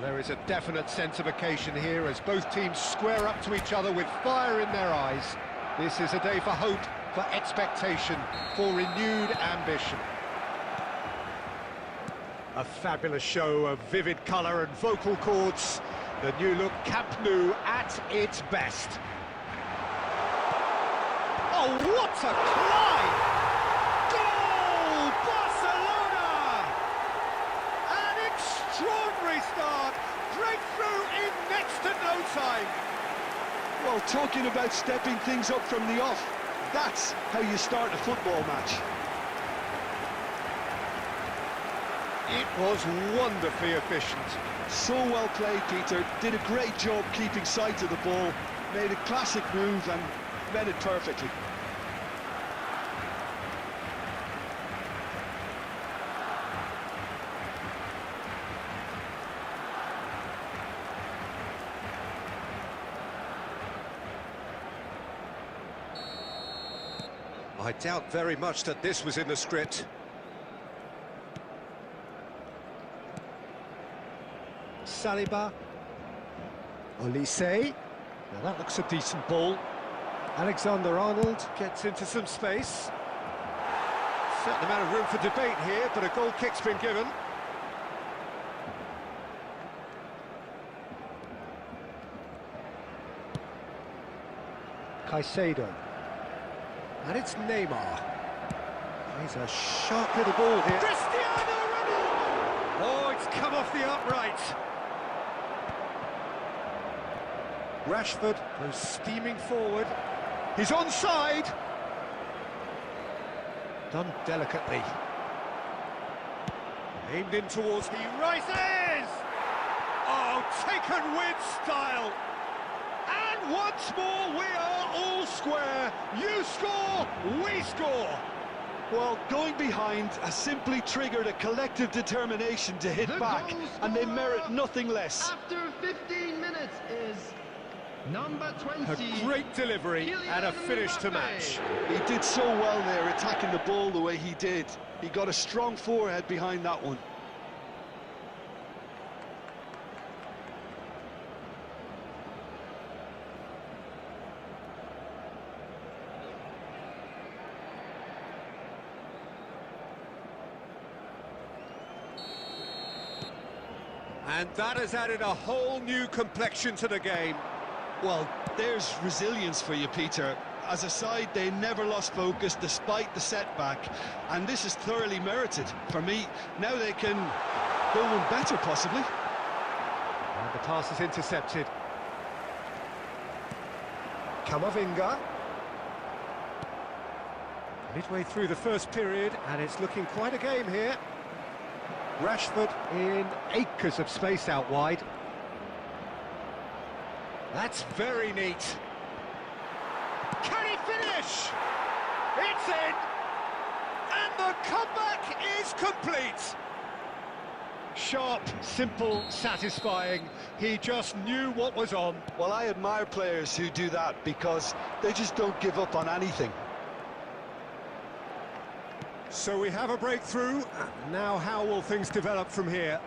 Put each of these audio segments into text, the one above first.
There is a definite sense of occasion here as both teams square up to each other with fire in their eyes. This is a day for hope, for expectation, for renewed ambition. A fabulous show of vivid colour and vocal cords. The new look Camp Nou at its best. Oh, what a climb! Goal! Barcelona! An extraordinary start. Breakthrough in next to no time. Well, talking about stepping things up from the off, that's how you start a football match. It was wonderfully efficient. So well played, Peter. Did a great job keeping sight of the ball, made a classic move and read it perfectly. I doubt very much that this was in the script. Saliba. Olise. Now that looks a decent ball. Alexander-Arnold gets into some space. Certain amount of room for debate here, but a goal kick's been given. Caicedo. And it's Neymar. He's a sharp little ball here. Cristiano Ronaldo! Oh, it's come off the upright. Rashford goes steaming forward. He's onside. Done delicately. Aimed in towards, he rises! Oh, taken with style. And once more we are all square. You score, we score. Well, going behind has simply triggered a collective determination to hit back, and they merit nothing less. After 15 minutes is number 20. A great delivery and a finish to match. He did so well there, attacking the ball the way he did. He got a strong forehead behind that one. And that has added a whole new complexion to the game. Well, there's resilience for you, Peter. As a side, they never lost focus despite the setback, and this is thoroughly merited. For me, now they can go one better, possibly. And the pass is intercepted. Camavinga. Midway through the first period, and it's looking quite a game here. Rashford in acres of space out wide. That's very neat. Can he finish? It's in! And the comeback is complete! Sharp, simple, satisfying. He just knew what was on. Well, I admire players who do that because they just don't give up on anything. So we have a breakthrough. Now how will things develop from here?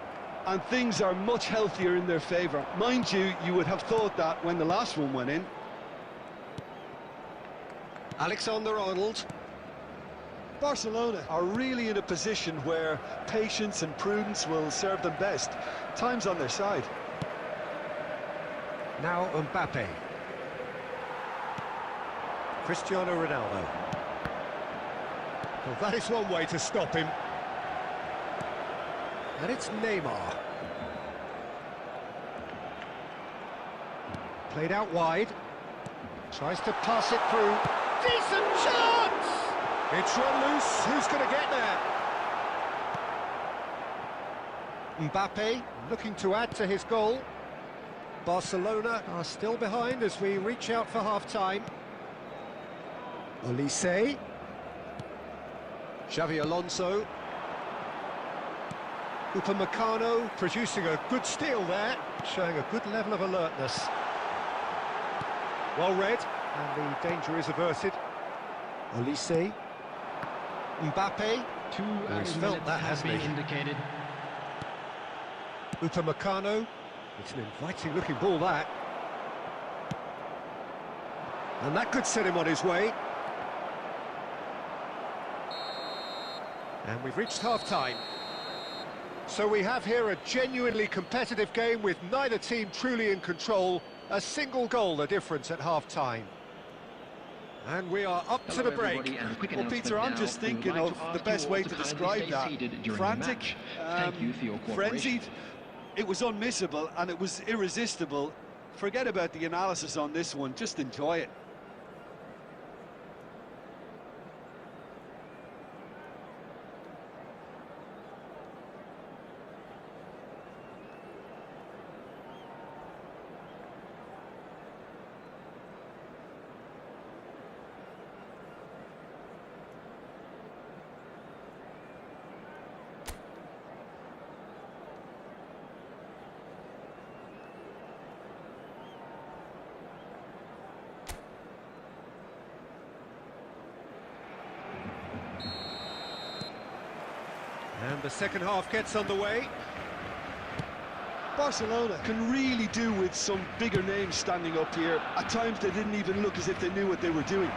And things are much healthier in their favour. Mind you, you would have thought that when the last one went in. Alexander-Arnold. Barcelona are really in a position where patience and prudence will serve them best. Time's on their side. Now Mbappe. Cristiano Ronaldo. Well, that is one way to stop him. And it's Neymar. Played out wide. Tries to pass it through. Decent chance! It's run loose. Who's going to get there? Mbappe looking to add to his goal. Barcelona are still behind as we reach out for half-time. Olise. Xavi Alonso. Upamecano producing a good steal there, showing a good level of alertness. Well read, and the danger is averted. Olise. Mbappe. Two He's felt that, has hasn't been he? indicated. Upamecano. It's an inviting-looking ball, that. And that could set him on his way. And we've reached half-time. So we have here a genuinely competitive game with neither team truly in control. A single goal the difference at half-time. And we are up to the break. Well, Peter, I'm just thinking of the best way to describe that. Frantic, frenzied. It was unmissable and it was irresistible. Forget about the analysis on this one, just enjoy it. And the second half gets underway. Barcelona can really do with some bigger names standing up here. At times they didn't even look as if they knew what they were doing.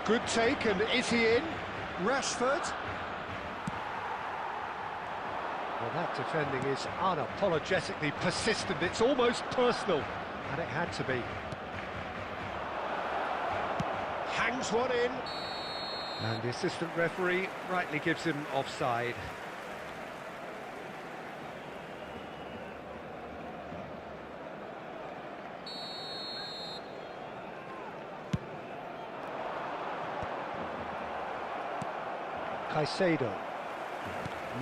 Good take, and is he in? Rashford. Well, that defending is unapologetically persistent. It's almost personal, and it had to be. Hangs one in. And the assistant referee rightly gives him offside. Caicedo.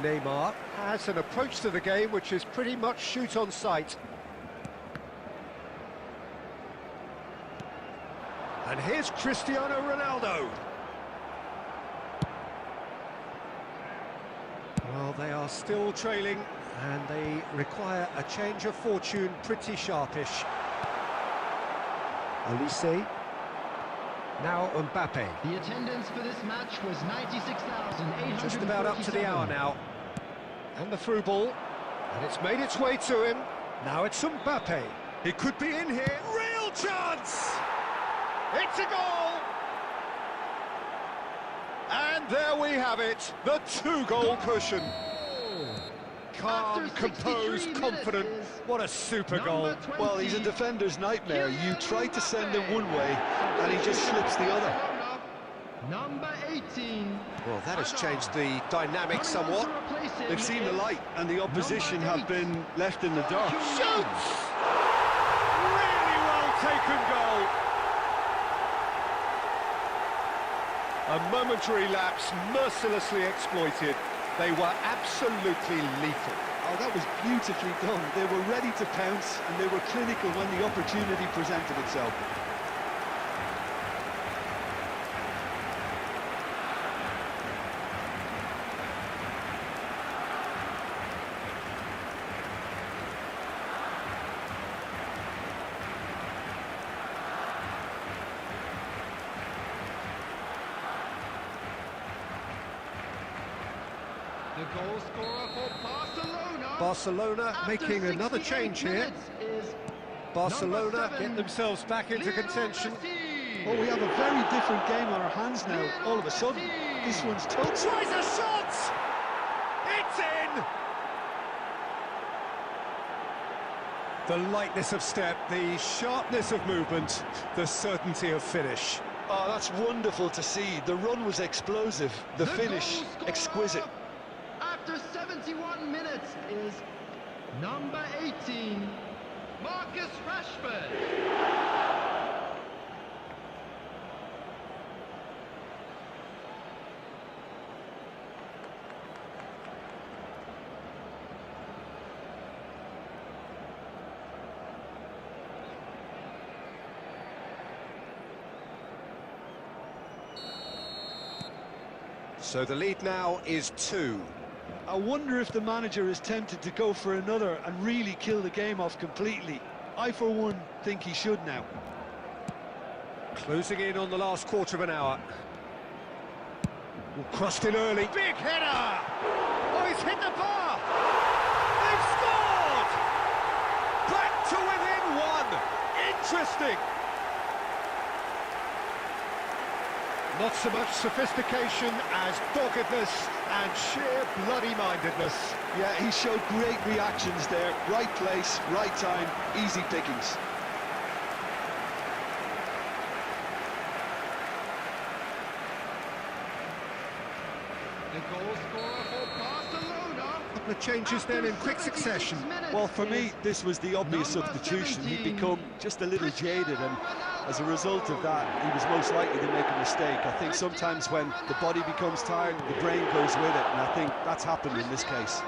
Neymar has an approach to the game which is pretty much shoot on sight. And here's Cristiano Ronaldo. Well, they are still trailing, and they require a change of fortune pretty sharpish. Olise. Now Mbappe. The attendance for this match was 96,847. Just about up to the hour now. And the through ball. And it's made its way to him. Now it's Mbappe. He could be in here. Real chance! It's a goal! And there we have it, the two-goal cushion. Calm, composed, confident. What a super goal. Well, he's a defender's nightmare. You try to send him one way, and he just slips the other. Number 18. Well, that has changed the dynamic somewhat. They've seen the light, and the opposition have been left in the dark. Shoots! Really well taken goal. A momentary lapse, mercilessly exploited. They were absolutely lethal. Oh, that was beautifully done. They were ready to pounce, and they were clinical when the opportunity presented itself. The goal scorer for Barcelona. Barcelona making another change here. Barcelona get themselves back into contention. Well, we have a very different game on our hands now. All of a sudden, this one's tough. Tries a shot! It's in! The lightness of step, the sharpness of movement, the certainty of finish. Oh, that's wonderful to see. The run was explosive, the finish exquisite. After 71 minutes is number 18, Marcus Rashford. So the lead now is 2. I wonder if the manager is tempted to go for another and really kill the game off completely. I, for one, think he should now. Closing in on the last quarter of an hour. Crossed in early. Big header! Oh, he's hit the bar! They've scored! to within one. Interesting. Not so much sophistication as doggedness and sheer bloody-mindedness. Yeah, he showed great reactions there. Right place, right time, easy pickings. The goal scorer for Barcelona. A couple of changes then in quick succession. Well, for me, this was the obvious substitution. He'd become just a little jaded, and as a result of that, he was most likely to make a mistake. I think sometimes when the body becomes tired, the brain goes with it, and I think that's happened in this case.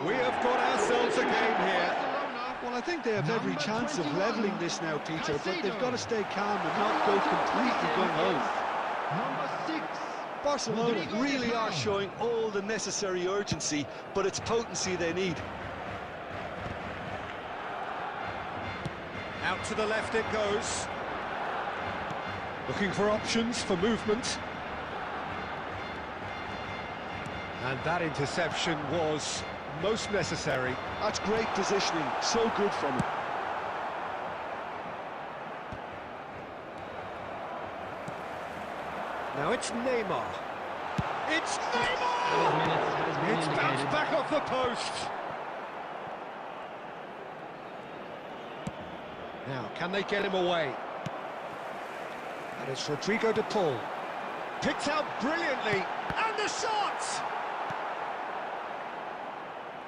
We have got ourselves a game here. Well, I think they have every chance of levelling this now, Peter, but they've got to stay calm and not go completely gung-ho. Number 6. Barcelona really are showing all the necessary urgency, but it's potency they need. Out to the left it goes. Looking for options for movement. And that interception was most necessary. That's great positioning, so good from him. Now it's Neymar. It's Neymar! It's bounced back off the post. Now, can they get him away? And it's Rodrigo de Paul. Picked out brilliantly, and the shot!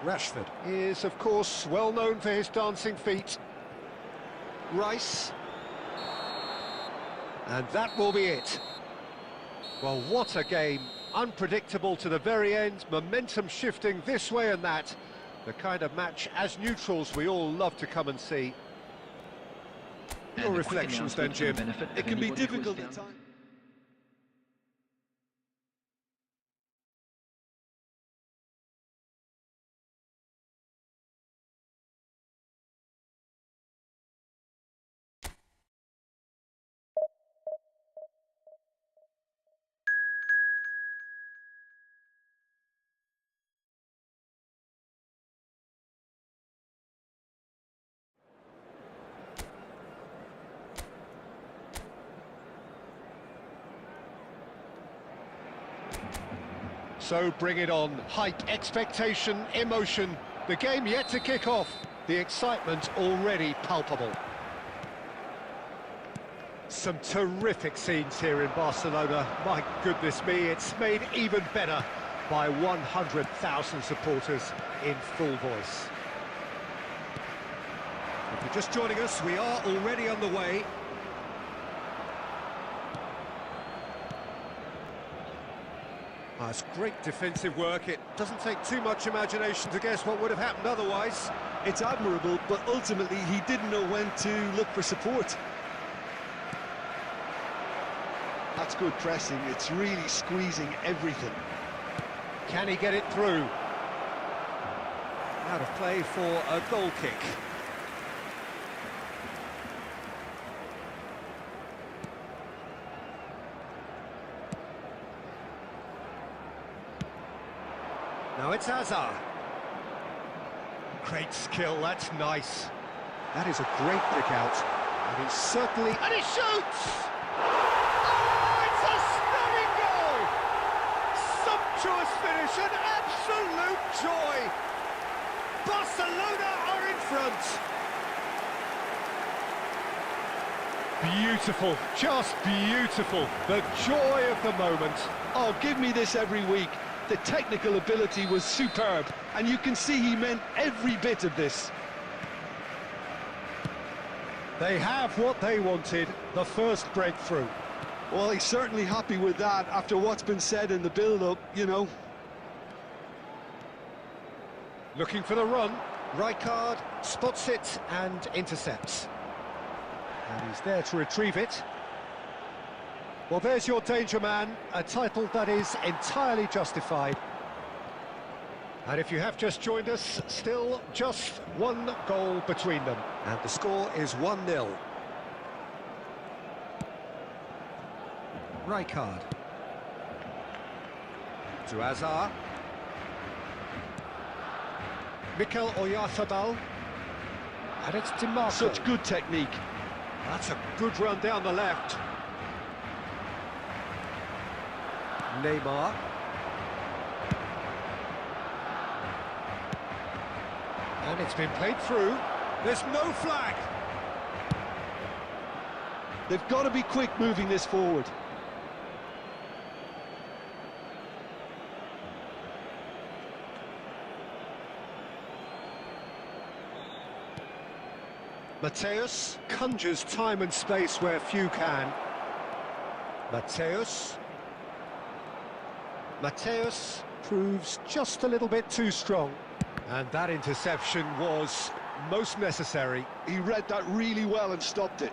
Rashford is, of course, well known for his dancing feet. Rice. And that will be it. Well, what a game. Unpredictable to the very end, momentum shifting this way and that. The kind of match, as neutrals, we all love to come and see. Your reflections then, Jim? It can be difficult at times. So bring it on. Hype, expectation, emotion. The game yet to kick off. The excitement already palpable. Some terrific scenes here in Barcelona. My goodness me, it's made even better by 100,000 supporters in full voice. If you're just joining us, we are already underway. That's great defensive work. It doesn't take too much imagination to guess what would have happened otherwise. It's admirable, but ultimately he didn't know when to look for support. That's good pressing. It's really squeezing everything. Can he get it through? Out of play for a goal kick. Now it's Hazard. Great skill, that's nice. That is a great pick out. And he's certainly... And he shoots! Oh, it's a stunning goal! Sumptuous finish, an absolute joy! Barcelona are in front! Beautiful, just beautiful. The joy of the moment. Oh, give me this every week. The technical ability was superb, and you can see he meant every bit of this. They have what they wanted, the first breakthrough. Well, he's certainly happy with that after what's been said in the build-up, you know. Looking for the run. Rijkaard spots it and intercepts. And he's there to retrieve it. Well, there's your danger man, a title that is entirely justified. And if you have just joined us, still just one goal between them. And the score is 1-0. Rijkaard. To Hazard. Mikel Oyarzabal. And it's DiMarco. Such good technique. That's a good run down the left. Neymar. And it's been played through. There's no flag. They've got to be quick moving this forward. Mateus conjures time and space where few can. Mateus proves just a little bit too strong. And that interception was most necessary. He read that really well and stopped it.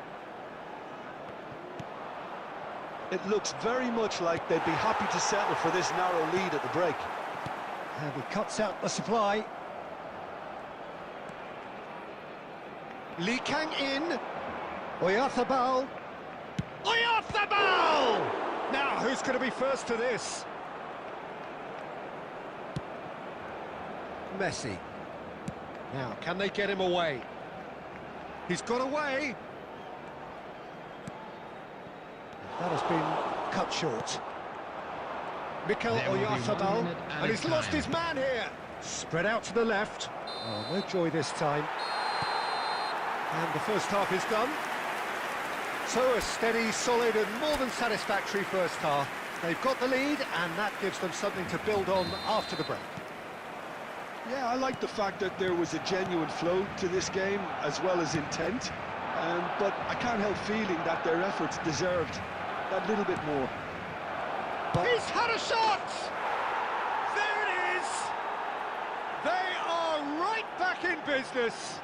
It looks very much like they'd be happy to settle for this narrow lead at the break. And he cuts out the supply. Lee Kang in. Oyarzabal. Oyarzabal! Now, who's going to be first to this? Messi. Now, can they get him away? He's got away. That has been cut short. Mikel Oyarzabal, and he's lost his man here. Spread out to the left. Oh, no joy this time. And the first half is done. So a steady, solid and more than satisfactory first half. They've got the lead and that gives them something to build on after the break. Yeah, I like the fact that there was a genuine flow to this game as well as intent. But I can't help feeling that their efforts deserved that little bit more. But he's had a shot! There it is! They are right back in business.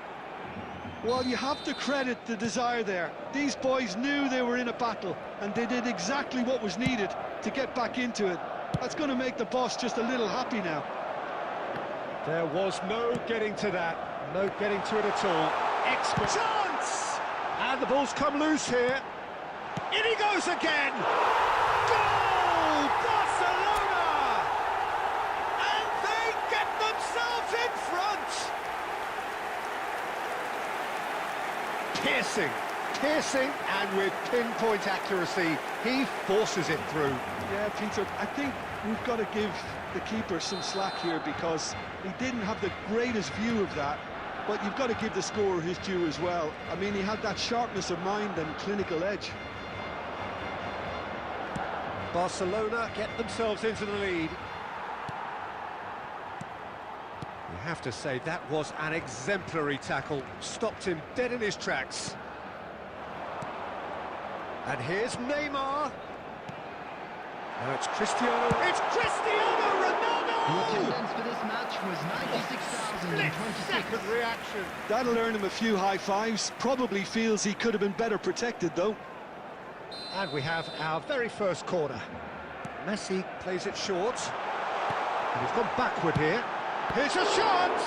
Well, you have to credit the desire there. These boys knew they were in a battle, and they did exactly what was needed to get back into it. That's going to make the boss just a little happy now. There was no getting to that, no getting to it at all. Expert chance! And the ball's come loose here. In he goes again! Goal! Barcelona! And they get themselves in front! Piercing, and with pinpoint accuracy, he forces it through. Yeah, Peter, I think we've got to give the keeper some slack here because he didn't have the greatest view of that, but you've got to give the scorer his due as well. I mean, he had that sharpness of mind and clinical edge. Barcelona get themselves into the lead. You have to say that was an exemplary tackle, stopped him dead in his tracks. And here's Neymar. Now it's Cristiano Ronaldo! The attendance for this match was 96,026. Second reaction. That'll earn him a few high fives. Probably feels he could have been better protected, though. And we have our very first corner. Messi plays it short. And he's gone backward here. Here's a chance!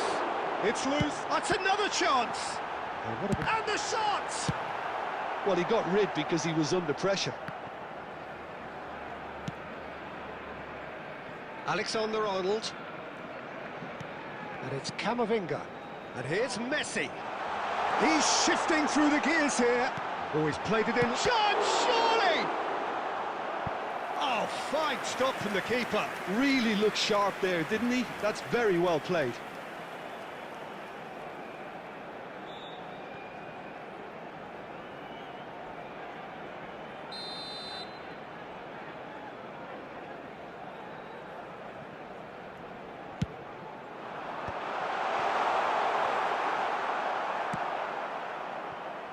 It's loose. That's another chance! And the shot! Well, he got rid because he was under pressure. Alexander-Arnold. And it's Camavinga. And here's Messi. He's shifting through the gears here. Oh, he's played it in. Chance, surely! Oh, fine stop from the keeper. Really looked sharp there, didn't he? That's very well played.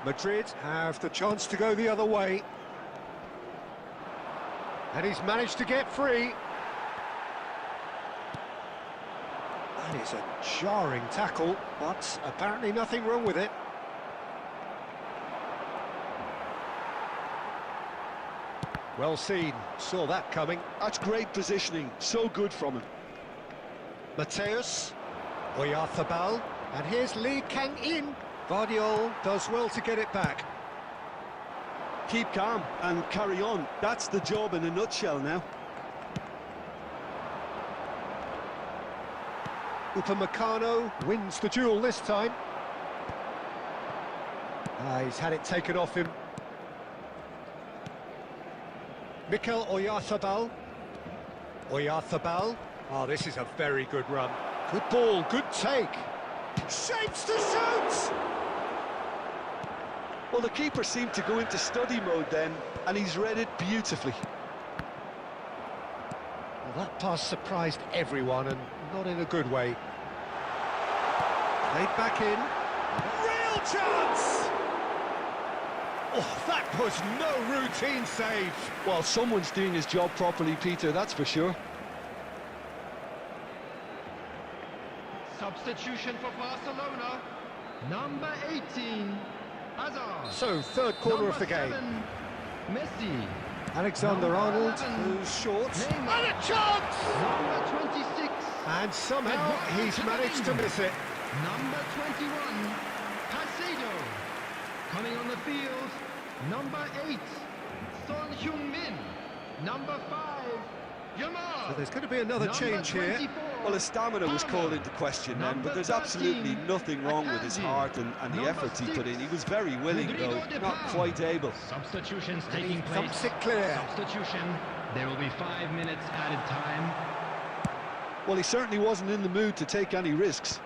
Madrid have the chance to go the other way. And he's managed to get free. That is a jarring tackle, but apparently nothing wrong with it. Well seen, saw that coming. That's great positioning, so good from him. Mateus, Oyarzabal, and here's Lee Kang-in. Guardiola does well to get it back. Keep calm and carry on. That's the job in a nutshell now. Upamecano wins the duel this time. He's had it taken off him. Mikel Oyarzabal. Oyarzabal. Oh, this is a very good run. Good ball, good take. Shapes to shoot! Well, the keeper seemed to go into study mode then, and he's read it beautifully. Well, that pass surprised everyone, and not in a good way. Played back in. Real chance! Oh, that was no routine save. Well, someone's doing his job properly, Peter, that's for sure. Substitution for Barcelona. Number 18, Hazard. So, third corner Number of the game. 7, Messi. Alexander-Arnold, 11, who's short. Neymar. And a chance! Number 26, And somehow he's managed to miss it. number 21, Caicedo. Coming on the field, number 8, Son Heung-min. Number 5, Yamal. So there's going to be another Number change here. 24, Well, his stamina was called into question then, but there's absolutely nothing wrong with his heart and the Number efforts he put 6, in. He was very willing, Rodrigo though de not Paul. quite able. Substitutions And he taking place. thumps it clear. Substitution. There will be 5 minutes added time. Well, he certainly wasn't in the mood to take any risks.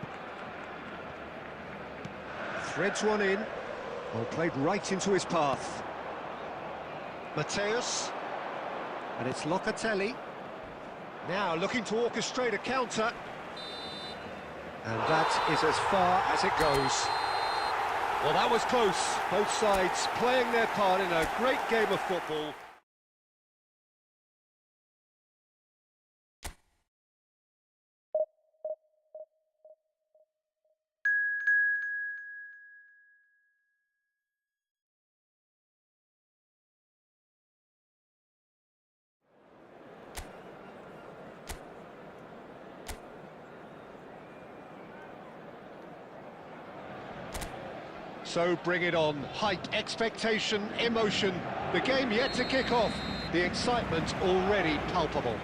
Threads one in. Well, played right into his path. Mateus. And it's Locatelli. Now looking to orchestrate a counter. And that is as far as it goes. Well, that was close. Both sides playing their part in a great game of football. So bring it on. Hype, expectation, emotion. The game yet to kick off. The excitement already palpable.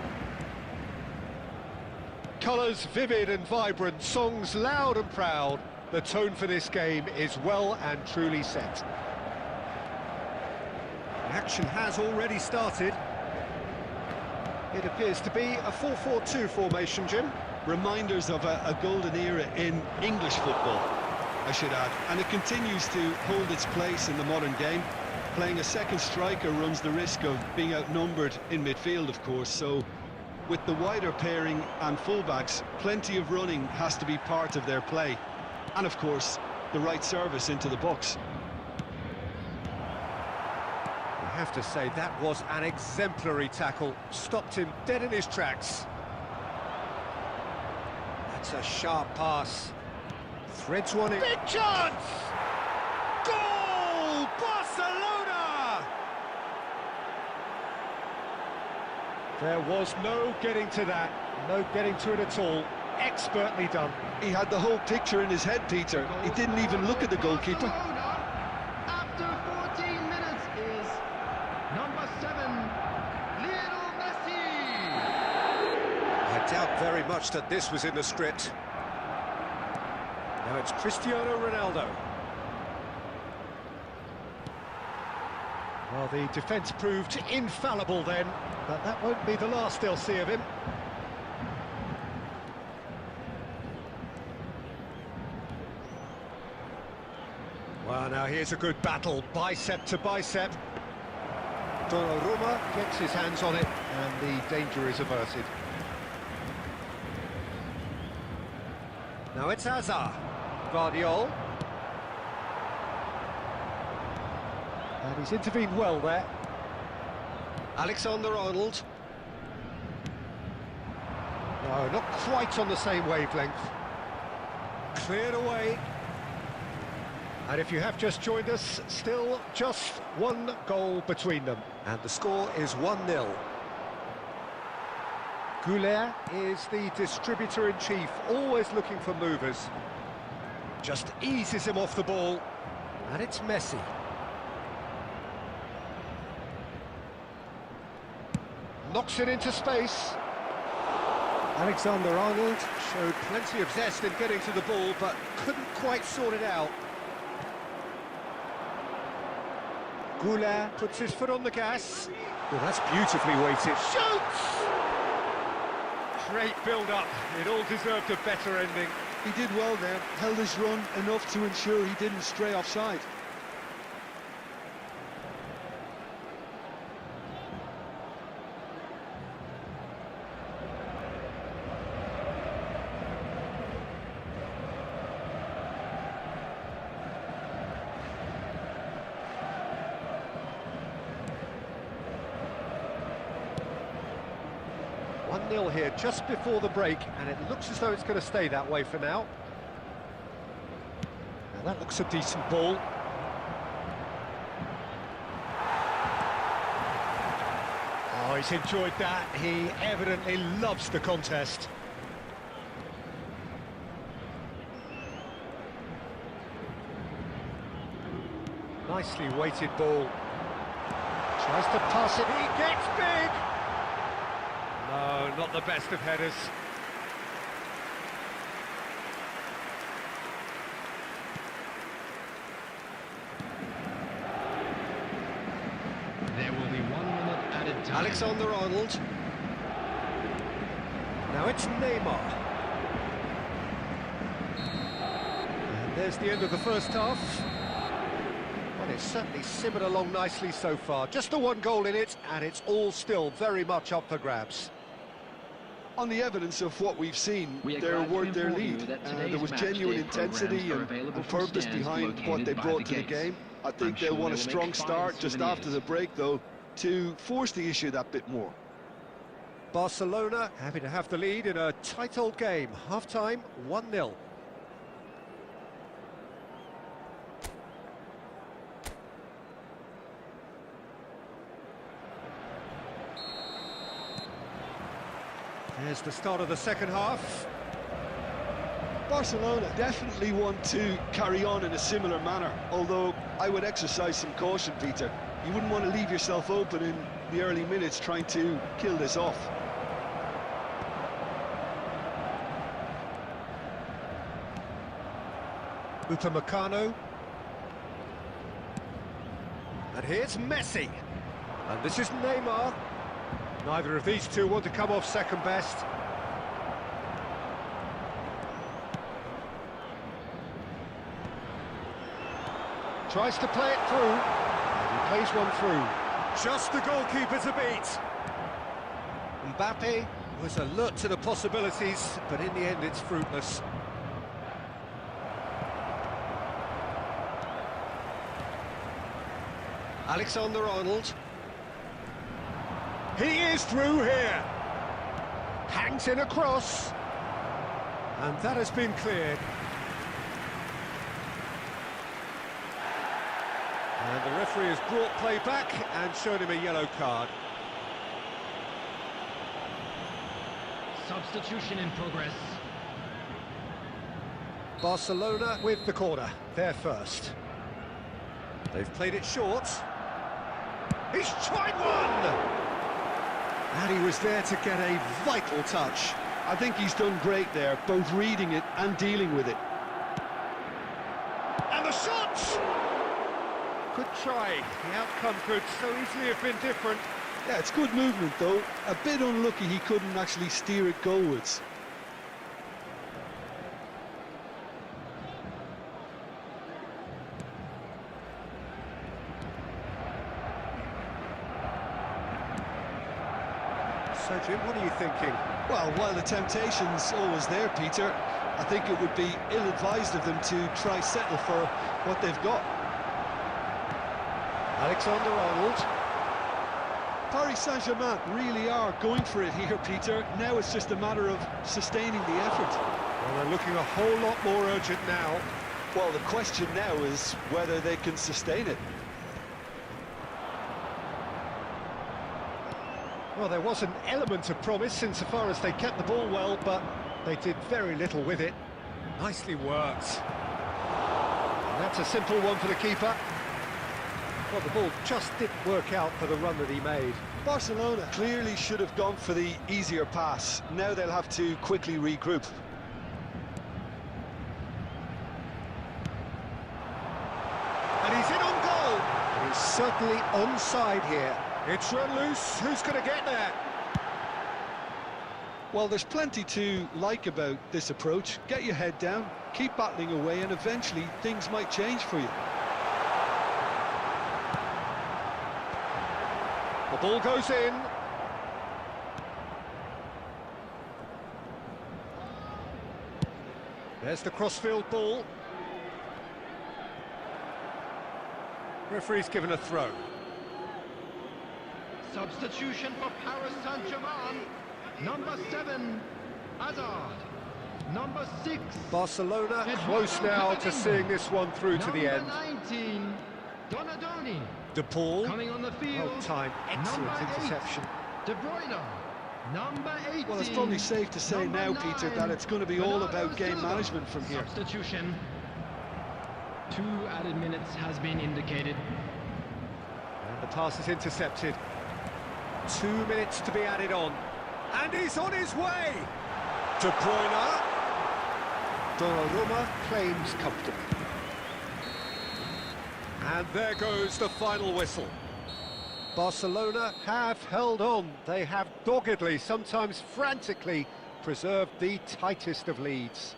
Colours vivid and vibrant, songs loud and proud. The tone for this game is well and truly set. The action has already started. It appears to be a 4-4-2 formation, Jim. Reminders of a golden era in English football, I should add, and it continues to hold its place in the modern game. Playing a second striker runs the risk of being outnumbered in midfield, of course, so with the wider pairing and fullbacks, plenty of running has to be part of their play. And of course, the right service into the box. I have to say, that was an exemplary tackle. Stopped him dead in his tracks. That's a sharp pass. Threads one in. Big chance! Goal! Barcelona! There was no getting to that. No getting to it at all. Expertly done. He had the whole picture in his head, Peter. He didn't even look at the goalkeeper. After 14 minutes is number 7, Lionel Messi. I doubt very much that this was in the script. Now it's Cristiano Ronaldo. Well, the defence proved infallible then, but that won't be the last they'll see of him. Well, now here's a good battle, bicep to bicep. Donnarumma gets his hands on it, and the danger is averted. Now it's Hazard. Guardiola. And he's intervened well there. Alexander-Arnold. No, not quite on the same wavelength. Cleared away. And if you have just joined us, still just one goal between them. And the score is 1-0. Goulet is the distributor-in-chief, always looking for movers. Just eases him off the ball. And it's Messi. Knocks it into space. Alexander-Arnold showed plenty of zest in getting to the ball, but couldn't quite sort it out. Goulart puts his foot on the gas. Well, that's beautifully weighted. Shoots! Great build-up. It all deserved a better ending. He did well there, held his run enough to ensure he didn't stray offside. Nil here just before the break, and it looks as though it's going to stay that way for now. Now that looks a decent ball. Oh, he's enjoyed that. He evidently loves the contest. Nicely weighted ball. Tries to pass it, he gets big! No, not the best of headers. There will be 1 minute added time. Alexander-Arnold. Now it's Neymar. And there's the end of the first half. Well, it's certainly simmered along nicely so far. Just the one goal in it, and it's all still very much up for grabs. On the evidence of what we've seen, We are they're glad to worth their inform you lead. that There today's was match genuine day intensity programs are and available from purpose stands behind what they located by brought the to the gates. game. I I'm think sure they'll want they a will strong make fine start just after souvenirs. the break, though, to force the issue that bit more. Barcelona happy to have the lead in a tight old game. Half-time, 1-0. There's the start of the second half. Barcelona definitely want to carry on in a similar manner, although I would exercise some caution, Peter. You wouldn't want to leave yourself open in the early minutes trying to kill this off. Upamecano. And here's Messi. And this is Neymar. Neither of these two want to come off second best. Tries to play it through. And he plays one through. Just the goalkeeper to beat. Mbappe was alert to the possibilities, but in the end it's fruitless. Alexander-Arnold. He is through here. Hangs in a cross. And that has been cleared. And the referee has brought play back and shown him a yellow card. Substitution in progress. Barcelona with the corner. They're first. They've played it short. He's tried one! And he was there to get a vital touch. I think he's done great there, both reading it and dealing with it. And the shot! Good try. The outcome could so easily have been different. Yeah, it's good movement, though. A bit unlucky he couldn't actually steer it goalwards. So, Jim, what are you thinking? Well, while the temptation's always there, Peter, I think it would be ill-advised of them to try settle for what they've got. Alexander-Arnold. Paris Saint-Germain really are going for it here, Peter. Now it's just a matter of sustaining the effort. Well, they're looking a whole lot more urgent now. Well, the question now is whether they can sustain it. Well, there was an element of promise insofar as they kept the ball well, but they did very little with it. Nicely worked. And that's a simple one for the keeper. Well, the ball just didn't work out for the run that he made. Barcelona clearly should have gone for the easier pass. Now they'll have to quickly regroup. And he's in on goal. And he's certainly onside here. It's run loose. Who's going to get there? Well, there's plenty to like about this approach. Get your head down, keep battling away, and eventually things might change for you. The ball goes in. There's the crossfield ball. Referee's given a throw. Substitution for Paris Saint-Germain. Number 7, Hazard. Number 6, Barcelona close now to seeing this one through to the end. Number 19, Donadoni. De Paul. Coming on the field. Well timed, excellent Number 8, interception. De Bruyne. Number 18. Well, it's probably safe to say now, Peter, that it's going to be all about game management from here. Substitution. 2 added minutes has been indicated. And the pass is intercepted. 2 minutes to be added on. And he's on his way! De Bruyne. Donnarumma claims comfortably. And there goes the final whistle. Barcelona have held on. They have doggedly, sometimes frantically, preserved the tightest of leads.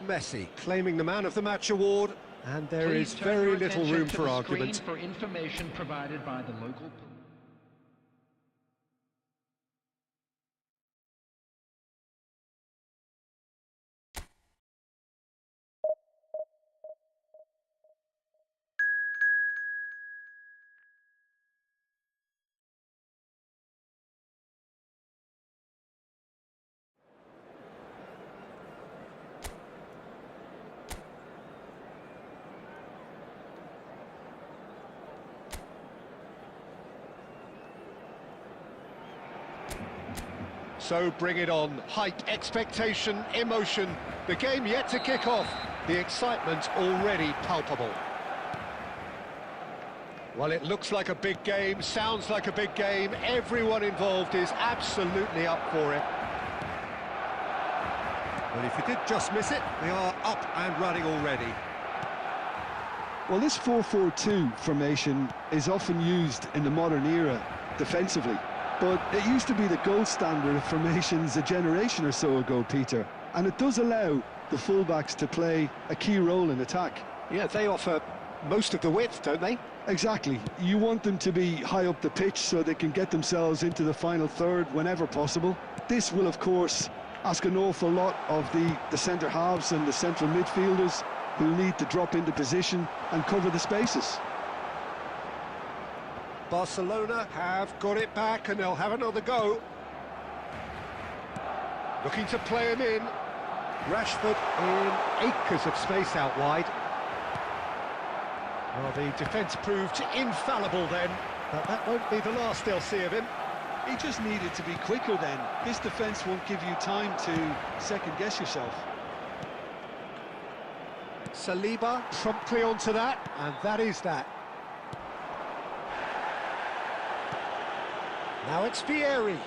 Messi claiming the Man of the Match award, and there is very little room for argument. For information provided by the local. So bring it on. Hype, expectation, emotion. The game yet to kick off. The excitement already palpable. Well, it looks like a big game, sounds like a big game. Everyone involved is absolutely up for it. But if you did just miss it, they are up and running already. Well, this 4-4-2 formation is often used in the modern era defensively. But it used to be the gold standard of formations a generation or so ago, Peter. And it does allow the fullbacks to play a key role in attack. Yeah, they offer most of the width, don't they? Exactly. You want them to be high up the pitch so they can get themselves into the final third whenever possible. This will, of course, ask an awful lot of the centre halves and the central midfielders who need to drop into position and cover the spaces. Barcelona have got it back and they'll have another go. Looking to play him in. Rashford in acres of space out wide. Well, the defence proved infallible then, but that won't be the last they'll see of him. He just needed to be quicker then. This defence won't give you time to second-guess yourself. Saliba promptly onto that, and that is that. Now it's Vieri.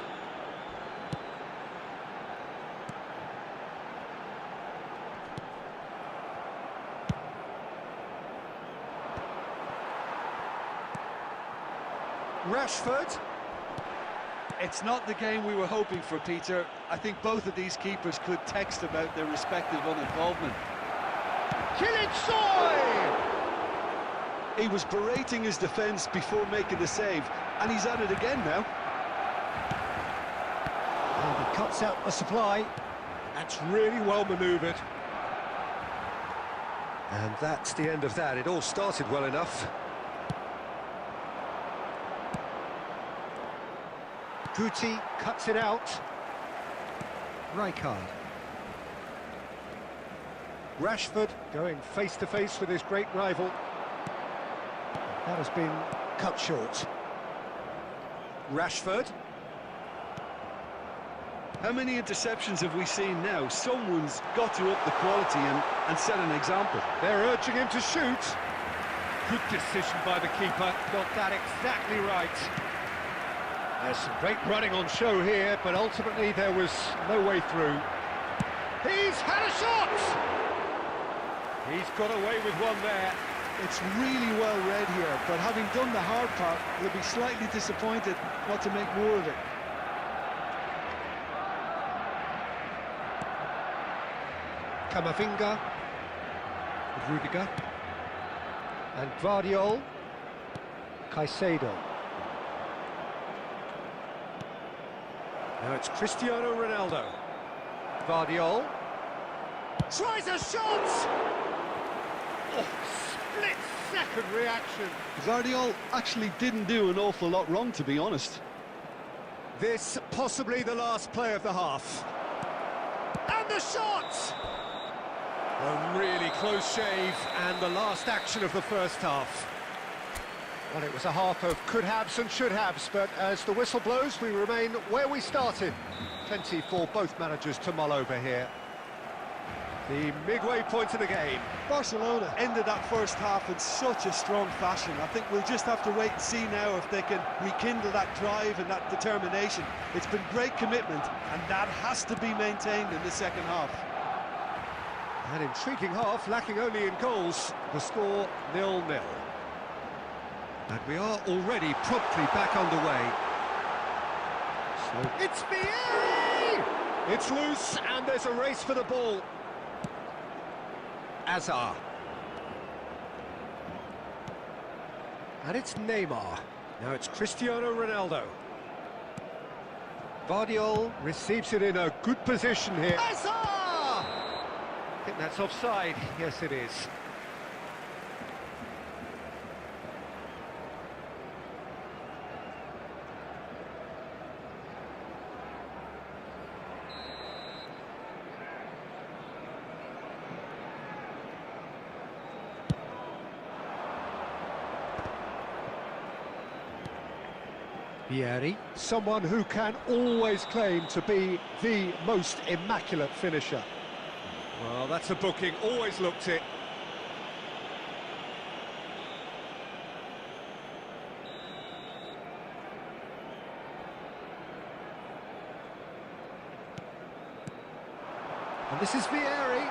Rashford. It's not the game we were hoping for, Peter. I think both of these keepers could text about their respective uninvolvement. Kilitsoy! He was berating his defence before making the save, and he's at it again now. And he cuts out the supply. That's really well manoeuvred. And that's the end of that. It all started well enough. Guti cuts it out. Rijkaard. Rashford going face-to-face with his great rival. That has been cut short. Rashford. How many interceptions have we seen now? Someone's got to up the quality and set an example. They're urging him to shoot. Good decision by the keeper. Got that exactly right. There's some great running on show here, but ultimately there was no way through. He's had a shot! He's got away with one there. It's really well read here, but having done the hard part, they'll be slightly disappointed not to make more of it. Camavinga, Rudiger, and Guardiol, Caicedo. Now it's Cristiano Ronaldo. Guardiol tries a shot! Oh, split-second reaction. Guardiol actually didn't do an awful lot wrong, to be honest. This possibly the last play of the half. And the shot! A really close shave, and the last action of the first half. Well, it was a half of could-haves and should-haves, but as the whistle blows, we remain where we started. Plenty for both managers to mull over here. The midway point of the game. Barcelona ended that first half in such a strong fashion. I think we'll just have to wait and see now if they can rekindle that drive and that determination. It's been great commitment, and that has to be maintained in the second half. An intriguing half, lacking only in goals. The score 0-0. And we are already promptly back underway. So it's Vieri! It's loose, and there's a race for the ball. Azar. And it's Neymar. Now it's Cristiano Ronaldo. Guardiol receives it in a good position here. Azar! I think that's offside. Yes, it is. Vieri, someone who can always claim to be the most immaculate finisher. Well, that's a booking, always looked it. And this is Vieri.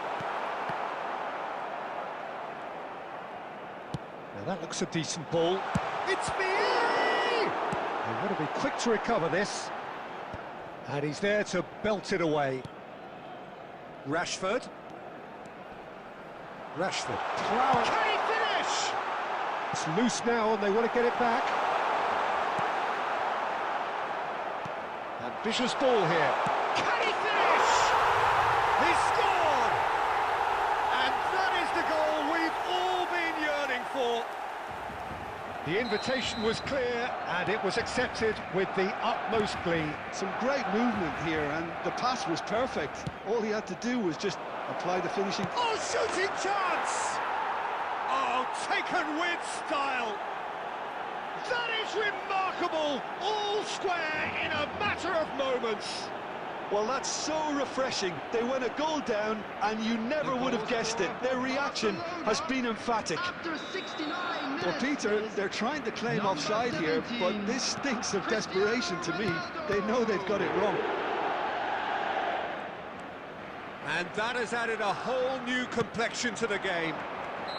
Now that looks a decent ball. It's Vieri! They've got to be quick to recover this. And he's there to belt it away. Rashford. Flower. Can he finish? It's loose now and they want to get it back. Ambitious ball here. Can he finish? He scored! And that is the goal we've all been yearning for. The invitation was clear and it was accepted with the utmost glee. Some great movement here, and the pass was perfect. All he had to do was just apply the finishing. Oh, shooting chance! Oh, taken with style. That is remarkable. All square in a matter of moments. Well, that's so refreshing. They went a goal down, and you never would have guessed it. Their reaction has been emphatic. After 69 minutes, Well, Peter, they're trying to claim offside here, but this stinks of desperation to me. They know they've got it wrong. And that has added a whole new complexion to the game.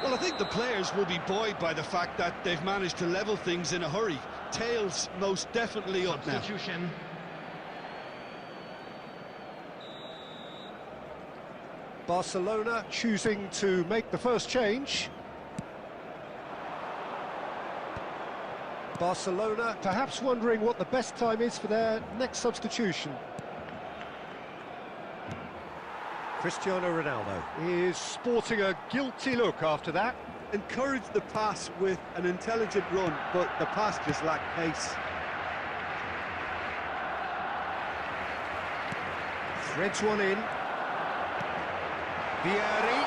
Well, I think the players will be buoyed by the fact that they've managed to level things in a hurry. Tails most definitely up now. Substitution. Barcelona choosing to make the first change. Barcelona perhaps wondering what the best time is for their next substitution. Cristiano Ronaldo is sporting a guilty look after that. Encouraged the pass with an intelligent run, but the pass just lacked pace. Threads one in. Vieri.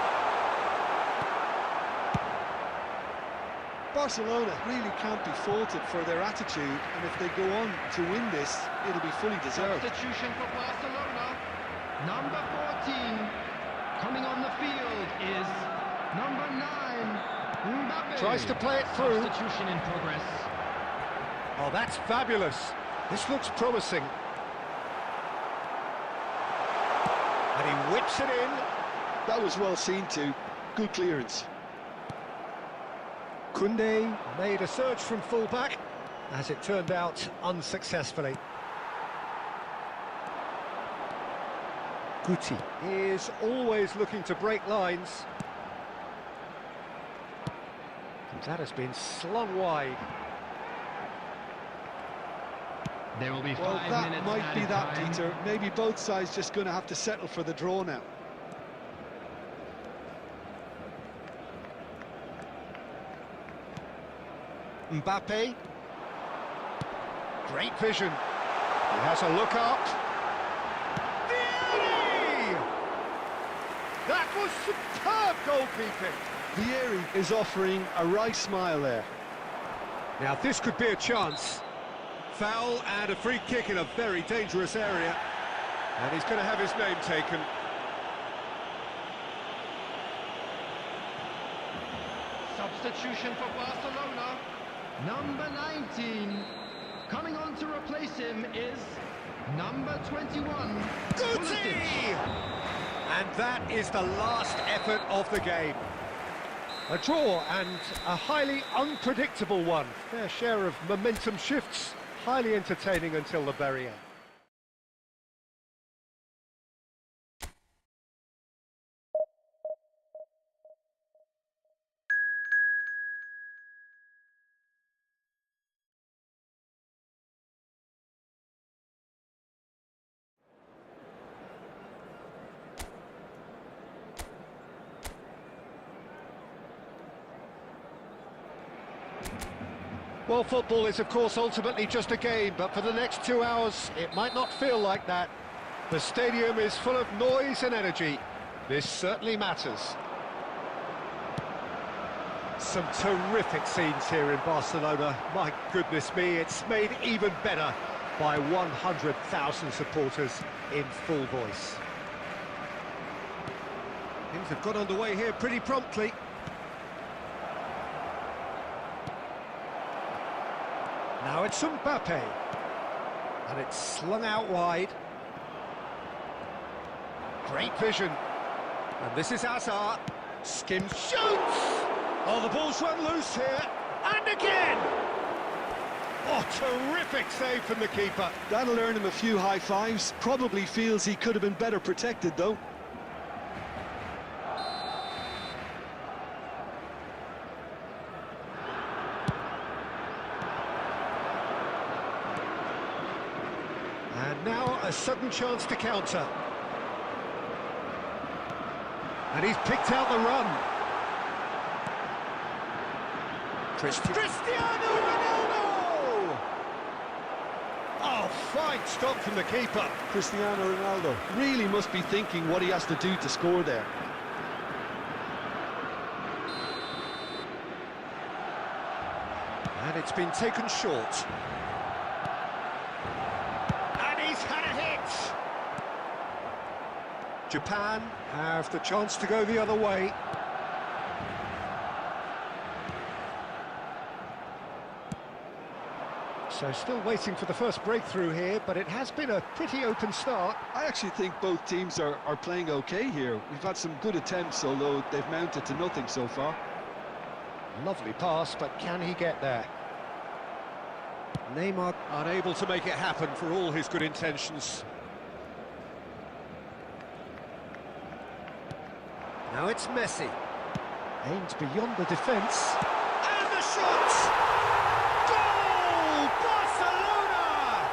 Barcelona really can't be faulted for their attitude, and if they go on to win this, it'll be fully deserved. Substitution for Barcelona. Number 14 coming on the field is number 9, Mbappe. Tries to play it through. Substitution in progress. Oh, that's fabulous. This looks promising. And he whips it in. That was well seen too. Good clearance. Koundé made a surge from full-back, as it turned out unsuccessfully. Guti is always looking to break lines. And that has been slung wide. There will be Well, 5 that minutes might be added that, time. Peter. Maybe both sides just going to have to settle for the draw now. Mbappe. Great vision. He has a look up. Vieri! That was superb goalkeeping. Vieri is offering a right smile there. Now this could be a chance. Foul and a free kick in a very dangerous area. And he's going to have his name taken. Substitution for Barcelona. Number 19. Coming on to replace him is number 21. Guti! And that is the last effort of the game. A draw and a highly unpredictable one. Fair share of momentum shifts. Highly entertaining until the very end. Well, football is, of course, ultimately just a game, but for the next 2 hours, it might not feel like that. The stadium is full of noise and energy. This certainly matters. Some terrific scenes here in Barcelona. My goodness me, it's made even better by 100,000 supporters in full voice. Things have got underway here pretty promptly. Now it's Mbappe, and it's slung out wide. Great vision, and this is Hazard. Skim shoots! Oh, the ball's run loose here, and again! Oh, terrific save from the keeper. That'll earn him a few high fives. Probably feels he could have been better protected, though. And now a sudden chance to counter. And he's picked out the run. Cristiano Ronaldo! Oh, fine stop from the keeper. Cristiano Ronaldo really must be thinking what he has to do to score there. And it's been taken short. And he's had a hit! Japan have the chance to go the other way. So still waiting for the first breakthrough here, but it has been a pretty open start. I actually think both teams are playing okay here. We've had some good attempts, although they've mounted to nothing so far. Lovely pass, but can he get there? Neymar unable to make it happen for all his good intentions. Now it's Messi. Aimed beyond the defence. And the shot! Goal! Barcelona!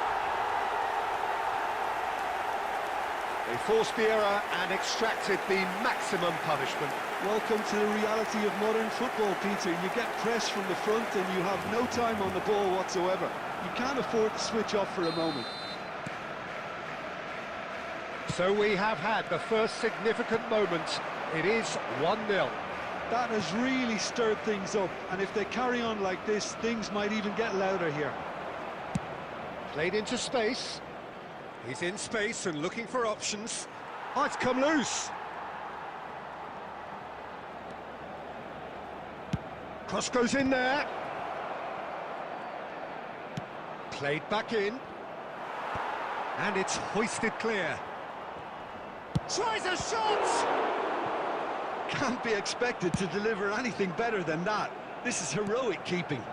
They forced the error and extracted the maximum punishment. Welcome to the reality of modern football, Peter. You get pressed from the front and you have no time on the ball whatsoever. You can't afford to switch off for a moment. So we have had the first significant moment. It is 1-0. That has really stirred things up, and if they carry on like this, things might even get louder here. Played into space. He's in space and looking for options. Oh, it's come loose. Cross goes in there. Played back in. And it's hoisted clear. Tries a shot! Can't be expected to deliver anything better than that. This is heroic keeping.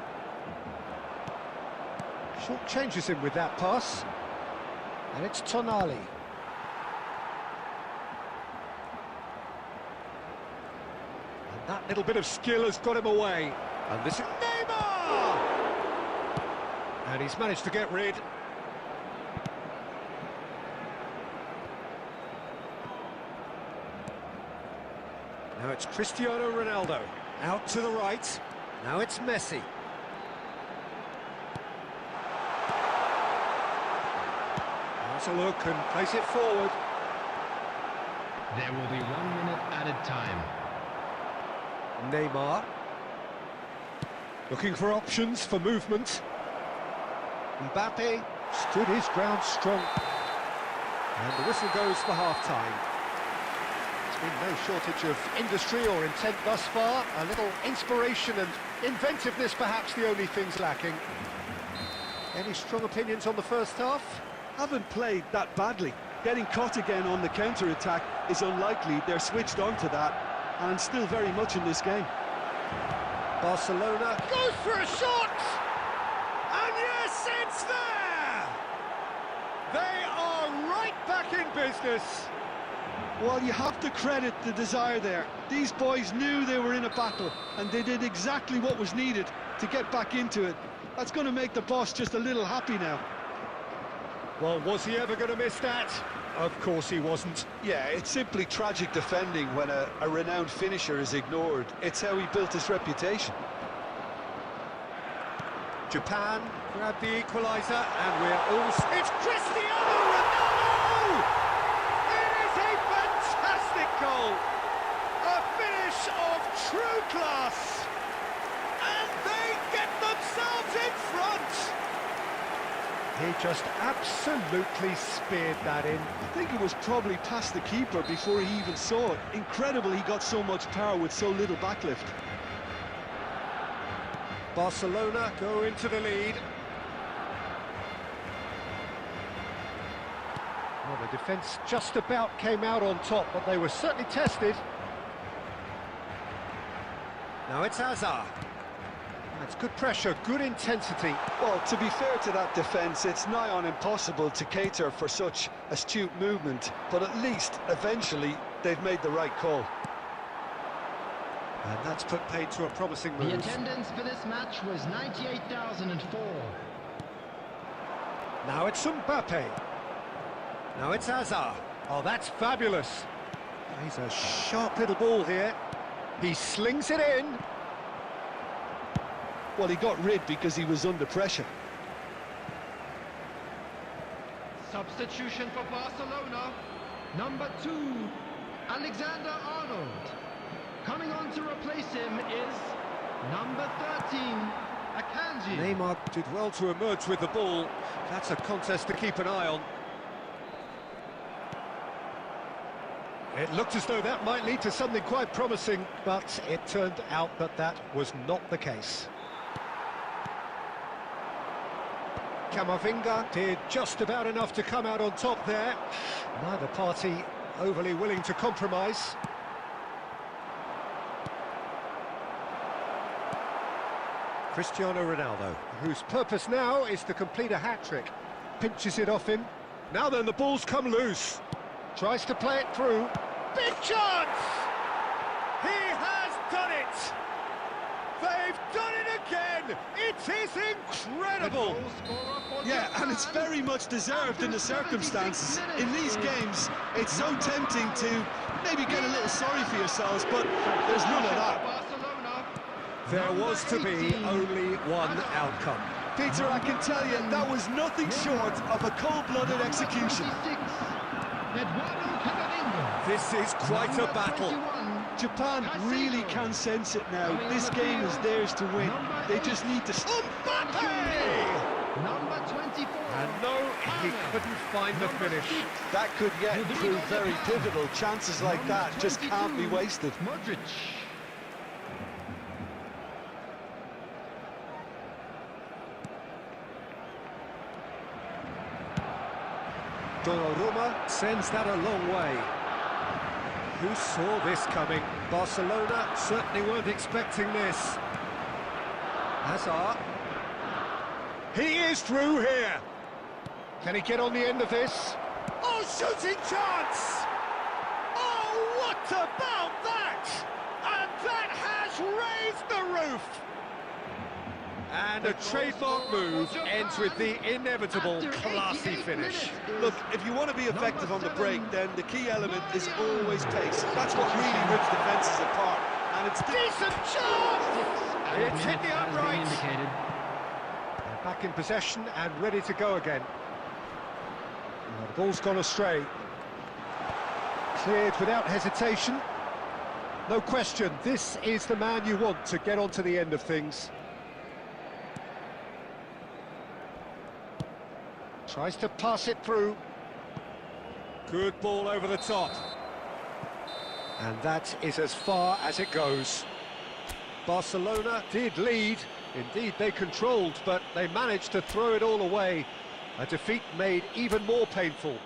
Short changes him with that pass. And it's Tonali. And that little bit of skill has got him away. And this is Neymar! And he's managed to get rid. Now it's Cristiano Ronaldo. Out to the right. Now it's Messi. Has a look and place it forward. There will be 1 minute added time. Neymar. Looking for options for movement. Mbappe stood his ground strong. And the whistle goes for half-time. There's been no shortage of industry or intent thus far. A little inspiration and inventiveness perhaps the only things lacking. Any strong opinions on the first half? Haven't played that badly. Getting caught again on the counter-attack is unlikely. They're switched on to that and still very much in this game. Barcelona goes for a shot! And yes, it's there! They are right back in business. Well, you have to credit the desire there. These boys knew they were in a battle and they did exactly what was needed to get back into it. That's going to make the boss just a little happy now. Well, was he ever going to miss that? Of course he wasn't. Yeah, it's simply tragic defending when a renowned finisher is ignored. It's how he built his reputation. Japan grabbed the equaliser, and we're all... It's Cristiano Ronaldo! It is a fantastic goal! A finish of true class! And they get themselves in front! He just absolutely speared that in. I think it was probably past the keeper before he even saw it. Incredible he got so much power with so little backlift. Barcelona go into the lead. Well, the defence just about came out on top, but they were certainly tested. Now it's Hazard. That's good pressure, good intensity. Well, to be fair to that defence, it's nigh on impossible to cater for such astute movement, but at least, eventually, they've made the right call. And that's put paid to a promising move. The attendance for this match was 98,004. Now it's Mbappe. Now it's Hazard. Oh, that's fabulous. He's a sharp little ball here. He slings it in. Well, he got rid because he was under pressure. Substitution for Barcelona. Number 2, Alexander-Arnold. Coming on to replace him is number 13, Akanji. Neymar did well to emerge with the ball. That's a contest to keep an eye on. It looked as though that might lead to something quite promising, but it turned out that that was not the case. Camavinga did just about enough to come out on top there. Neither party overly willing to compromise. Cristiano Ronaldo, whose purpose now is to complete a hat-trick. Pinches it off him. Now then, the ball's come loose. Tries to play it through. Big chance! He has done it! They've done it again! It is incredible! Yeah, and it's very much deserved in the circumstances. In these games, it's so tempting to maybe get a little sorry for yourselves, but there's none of that. There was to be only one outcome. Peter, I can tell you, that was nothing short of a cold-blooded execution. This is quite a battle. Japan really can sense it now. This game is theirs to win. They just need to... Mbappe! Number 24. And no, he couldn't find the finish. That could yet prove very pivotal. Chances like that just can't be wasted. Modric. Donnarumma sends that a long way. Who saw this coming? Barcelona certainly weren't expecting this. Hazard. He is through here. Can he get on the end of this? Oh, shooting chance! Oh, what about that? And that has raised the roof! And a trademark move ends with the inevitable classy finish. Look, if you want to be effective on the break, then the key element is always pace. That's what really rips defences apart. And it's Decent chance! It's hit the Has been upright. indicated. They're back in possession and ready to go again. Well, the ball's gone astray. Cleared without hesitation. No question, this is the man you want to get onto the end of things. Tries to pass it through. Good ball over the top. And that is as far as it goes. Barcelona did lead. Indeed, they controlled, but they managed to throw it all away. A defeat made even more painful.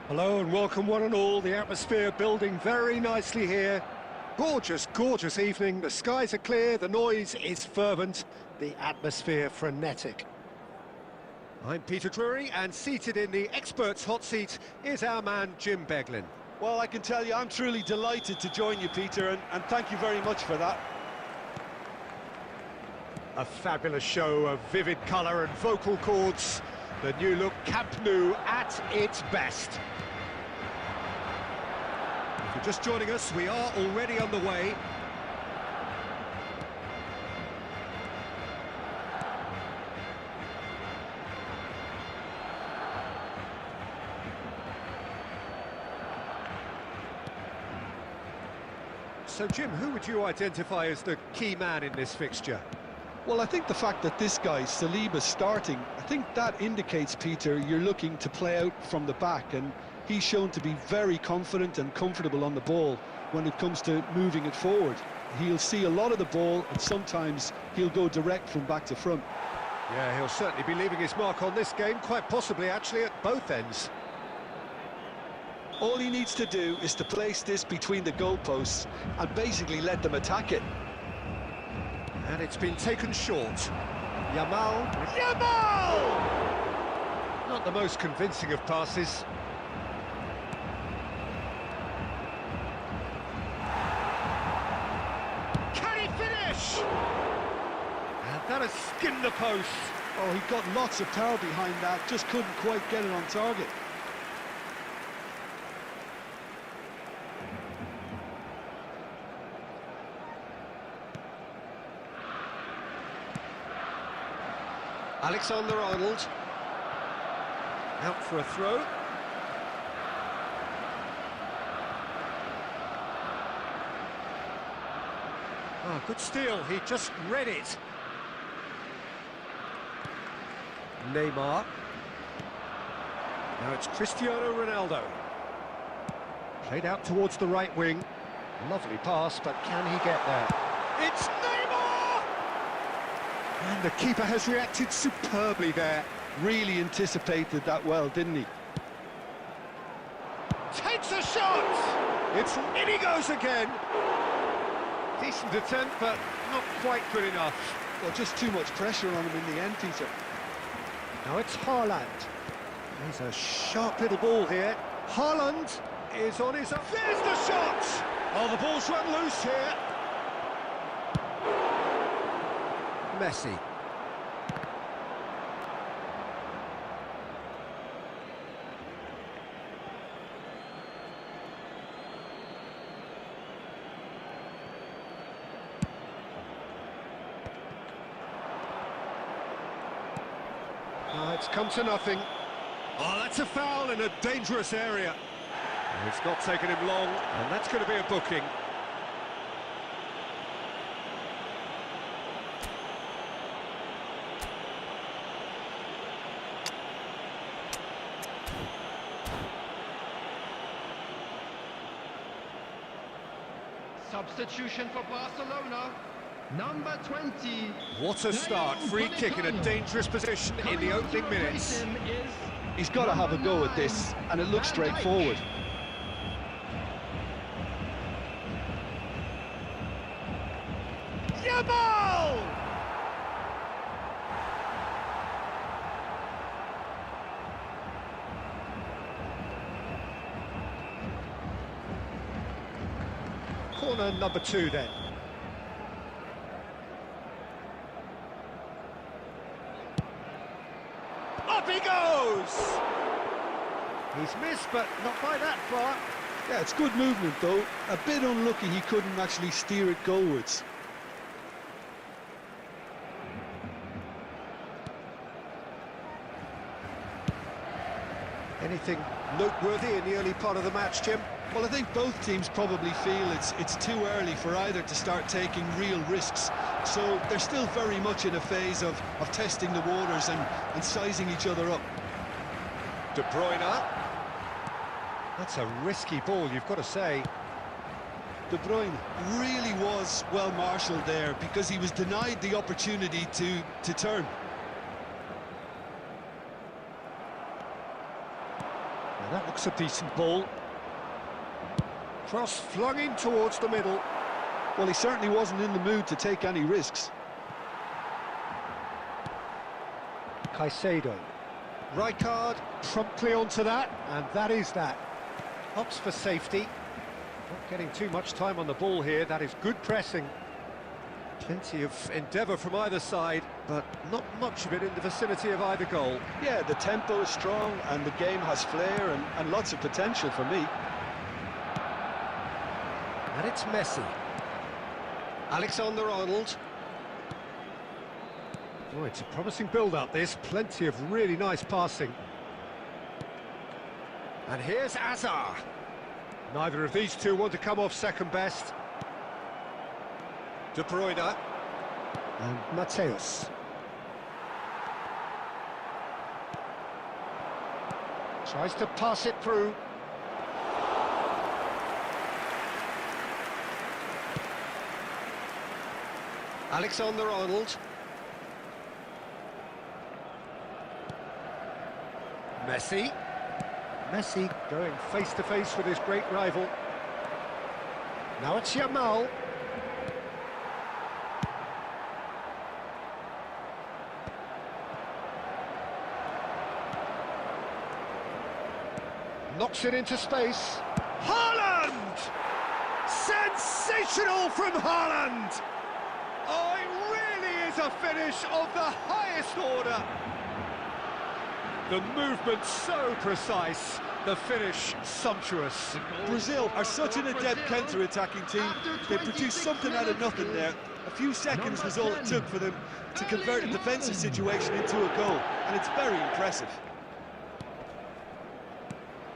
Hello and welcome one and all. The atmosphere building very nicely here. Gorgeous, gorgeous evening. The skies are clear, the noise is fervent, the atmosphere frenetic. I'm Peter Drury, and seated in the experts' hot seat is our man Jim Beglin. Well, I can tell you I'm truly delighted to join you, Peter, and thank you very much for that. A fabulous show of vivid colour and vocal cords. The new look Camp Nou at its best. If you're just joining us, we are already on the way. So, Jim, who would you identify as the key man in this fixture? Well, I think the fact that this guy, Saliba's starting, I think that indicates, Peter, you're looking to play out from the back, and he's shown to be very confident and comfortable on the ball when it comes to moving it forward. He'll see a lot of the ball, and sometimes he'll go direct from back to front. Yeah, he'll certainly be leaving his mark on this game, quite possibly actually at both ends. All he needs to do is to place this between the goalposts and basically let them attack it. And it's been taken short. Yamal! Not the most convincing of passes. Can he finish? And that has skinned the post. Oh, he got lots of power behind that, just couldn't quite get it on target. Alexander-Arnold. Out for a throw. Oh, good steal, he just read it. Neymar. Now it's Cristiano Ronaldo. Played out towards the right wing. Lovely pass, but can he get there? It's Neymar! And the keeper has reacted superbly there. Really anticipated that well, didn't he? Takes a shot! In he goes again. Decent attempt, but not quite good enough. Well, just too much pressure on him in the end, Peter. Now it's Haaland. There's a sharp little ball here. Haaland is on his... There's the shot! Oh, the ball's run loose here. Messi. It's come to nothing. Oh, that's a foul in a dangerous area. It's not taken him long, and that's going to be a booking. Substitution for Barcelona. Number 20. What a start. Free kick in a dangerous position in the opening minutes. He's got to have a go at this, and it looks straightforward. Yamal! Corner number 2 then. Up he goes! He's missed, but not by that far. Yeah, it's good movement, though. A bit unlucky he couldn't actually steer it goalwards. Anything noteworthy in the early part of the match, Jim? Well, I think both teams probably feel it's too early for either to start taking real risks. So they're still very much in a phase of testing the waters and sizing each other up. De Bruyne. That's a risky ball, you've got to say. De Bruyne really was well marshalled there because he was denied the opportunity to turn. And that looks a decent ball. Cross flung in towards the middle. Well, he certainly wasn't in the mood to take any risks. Caicedo. Rijkaard promptly onto that, and that is that. Opts for safety. Not getting too much time on the ball here, that is good pressing. Plenty of endeavour from either side, but not much of it in the vicinity of either goal. Yeah, the tempo is strong and the game has flair and lots of potential for me. And it's Messi. Alexander-Arnold. Oh, it's a promising build-up, this. Plenty of really nice passing. And here's Azar. Neither of these two want to come off second best. De Bruyne. And Mateus. Tries to pass it through. Alexander-Arnold. Messi. Messi going face-to-face with his great rival. Now it's Yamal. Knocks it into space. Haaland! Sensational from Haaland! Oh, it really is a finish of the highest order. The movement so precise, the finish sumptuous. Brazil are such an adept counter-attacking team. They produced something out of nothing there. A few seconds was all it took for them to convert a defensive situation into a goal, and it's very impressive.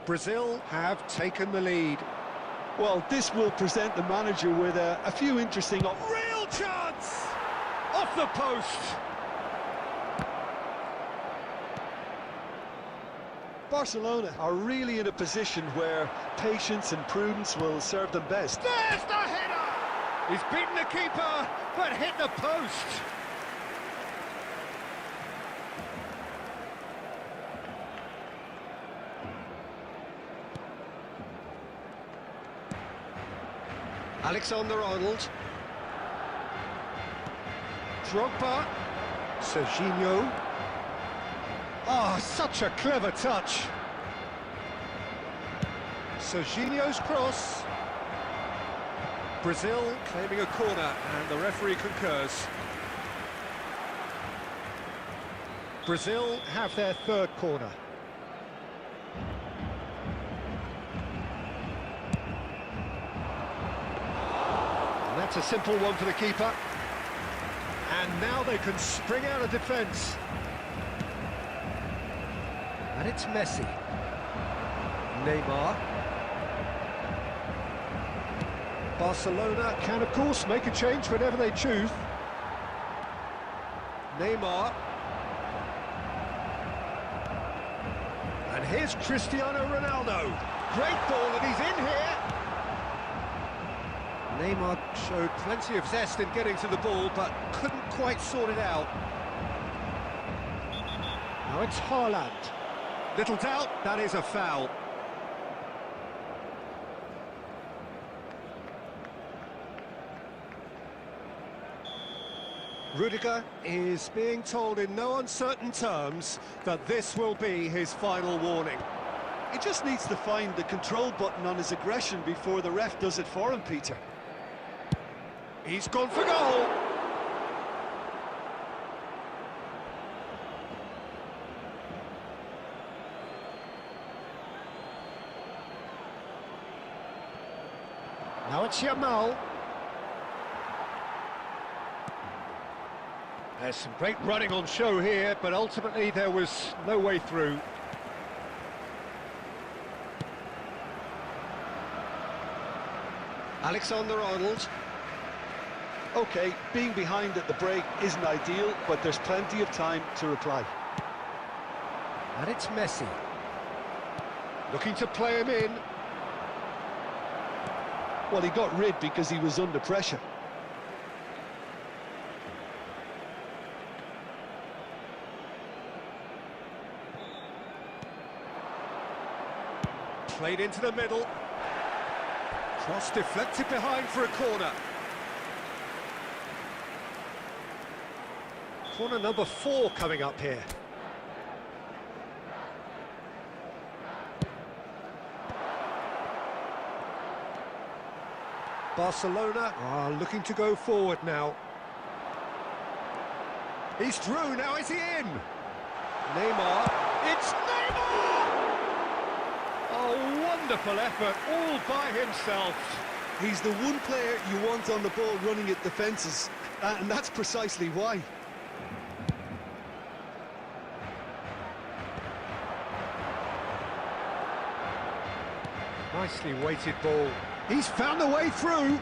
Brazil have taken the lead. Well, this will present the manager with a few interesting... Real chance! Off the post! Barcelona are really in a position where patience and prudence will serve them best. There's the header! He's beaten the keeper, but hit the post. Alexander-Arnold. Drogba. Serginho. Oh, such a clever touch. Serginho's cross. Brazil claiming a corner, and the referee concurs. Brazil have their third corner. And that's a simple one for the keeper. And now they can spring out of defence. And it's Messi. Neymar. Barcelona can, of course, make a change whenever they choose. Neymar. And here's Cristiano Ronaldo. Great ball, and he's in here. Neymar showed plenty of zest in getting to the ball, but couldn't quite sort it out. Now it's Haaland. Little doubt, that is a foul. Rudiger is being told in no uncertain terms that this will be his final warning. He just needs to find the control button on his aggression before the ref does it for him, Peter. He's gone for goal. Now it's Yamal. There's some great running on show here, but ultimately there was no way through. Alexander-Arnold. OK, being behind at the break isn't ideal, but there's plenty of time to reply. And it's Messi. Looking to play him in. Well, he got rid because he was under pressure. Played into the middle. Cross deflected behind for a corner. Corner number 4 coming up here. Barcelona are looking to go forward now. He's through, now is he in? Neymar, it's Neymar! A wonderful effort, all by himself. He's the one player you want on the ball running at defences, and that's precisely why. Nicely weighted ball. He's found the way through.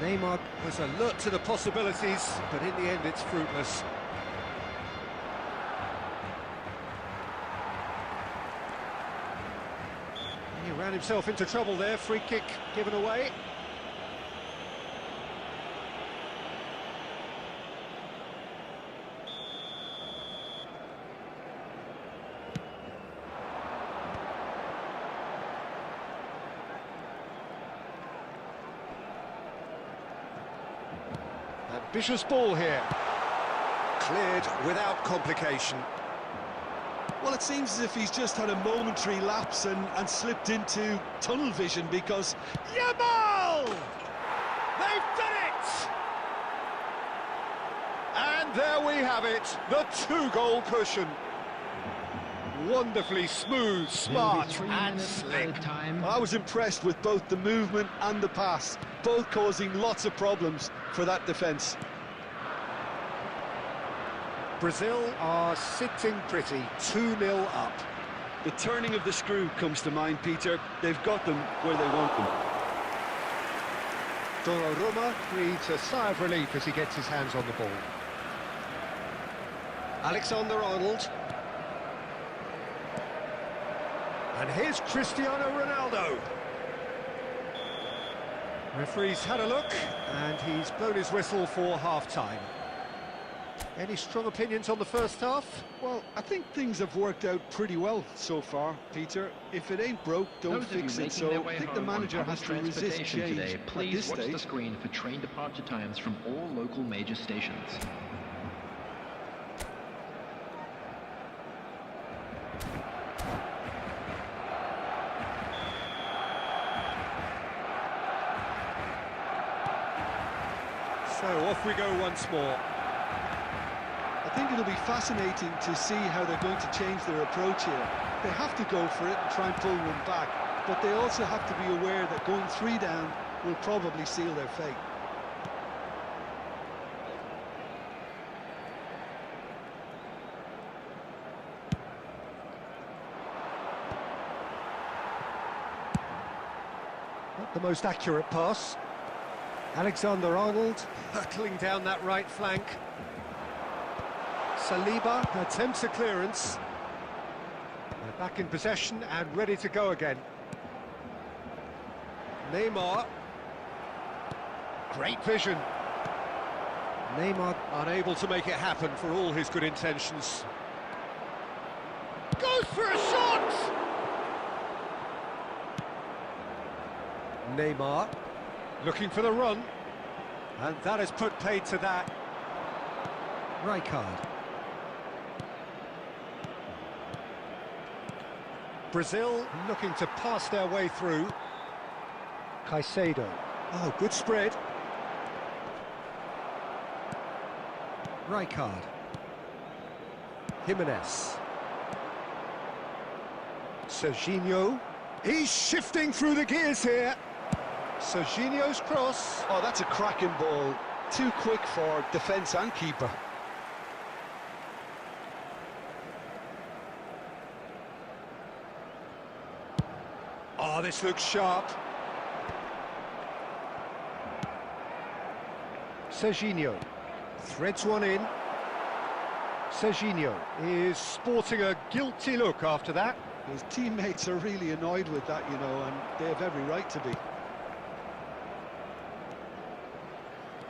Neymar was alert to the possibilities, but in the end it's fruitless. He ran himself into trouble there, free kick given away. Ambitious ball here. Cleared without complication. Well, it seems as if he's just had a momentary lapse and slipped into tunnel vision because... Yamal! They've done it! And there we have it, the 2-goal cushion. Wonderfully smooth, smart and slick. I was impressed with both the movement and the pass, both causing lots of problems for that defence. Brazil are sitting pretty, 2-0 up. The turning of the screw comes to mind, Peter. They've got them where they want them. Donnarumma breathes a sigh of relief as he gets his hands on the ball. Alexander-Arnold. And here's Cristiano Ronaldo. Referee's had a look, and he's blown his whistle for half-time. Any strong opinions on the first half? Well, I think things have worked out pretty well so far, Peter. If it ain't broke, don't fix it. So I think the manager has to resist change today, please at this watch the stage. screen for train departure times from all local major stations. So off we go once more. I think it'll be fascinating to see how they're going to change their approach here. They have to go for it and try and pull one back, but they also have to be aware that going 3 down will probably seal their fate. Not the most accurate pass. Alexander-Arnold hurtling down that right flank. Saliba attempts a clearance. They're back in possession and ready to go again. Neymar. Great vision. Neymar unable to make it happen for all his good intentions. Goes for a shot! Neymar looking for the run. And that has put paid to that. Rijkaard. Brazil looking to pass their way through. Caicedo. Oh, good spread. Rijkaard. Jimenez. Serginho. He's shifting through the gears here. Serginho's cross. Oh, that's a cracking ball. Too quick for defence and keeper. Oh, this looks sharp. Serginho threads one in. Serginho is sporting a guilty look after that. His teammates are really annoyed with that, you know, and they have every right to be.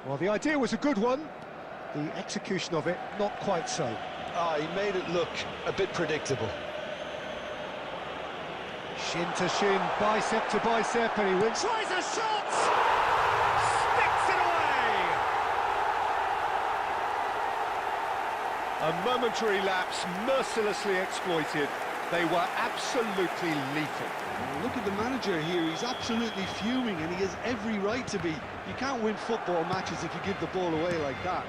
Well, the idea was a good one. The execution of it, not quite so. He made it look a bit predictable. Shin to shin, bicep to bicep, and he wins. Tries a shot! Sticks it away! A momentary lapse, mercilessly exploited. They were absolutely lethal. Look at the manager here, he's absolutely fuming, and he has every right to be. You can't win football matches if you give the ball away like that.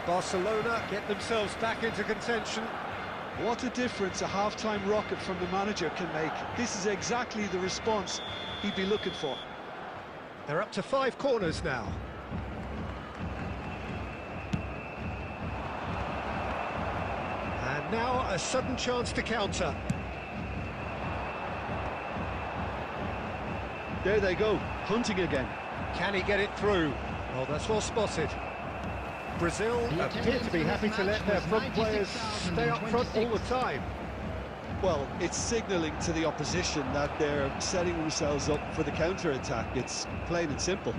Barcelona get themselves back into contention. What a difference a half-time rocket from the manager can make. This is exactly the response he'd be looking for. They're up to 5 corners now. And now a sudden chance to counter. There they go, hunting again. Can he get it through? Oh, that's well spotted. Brazil appear to be happy to let their front players stay up front all the time. Well, it's signalling to the opposition that they're setting themselves up for the counter-attack. It's plain and simple.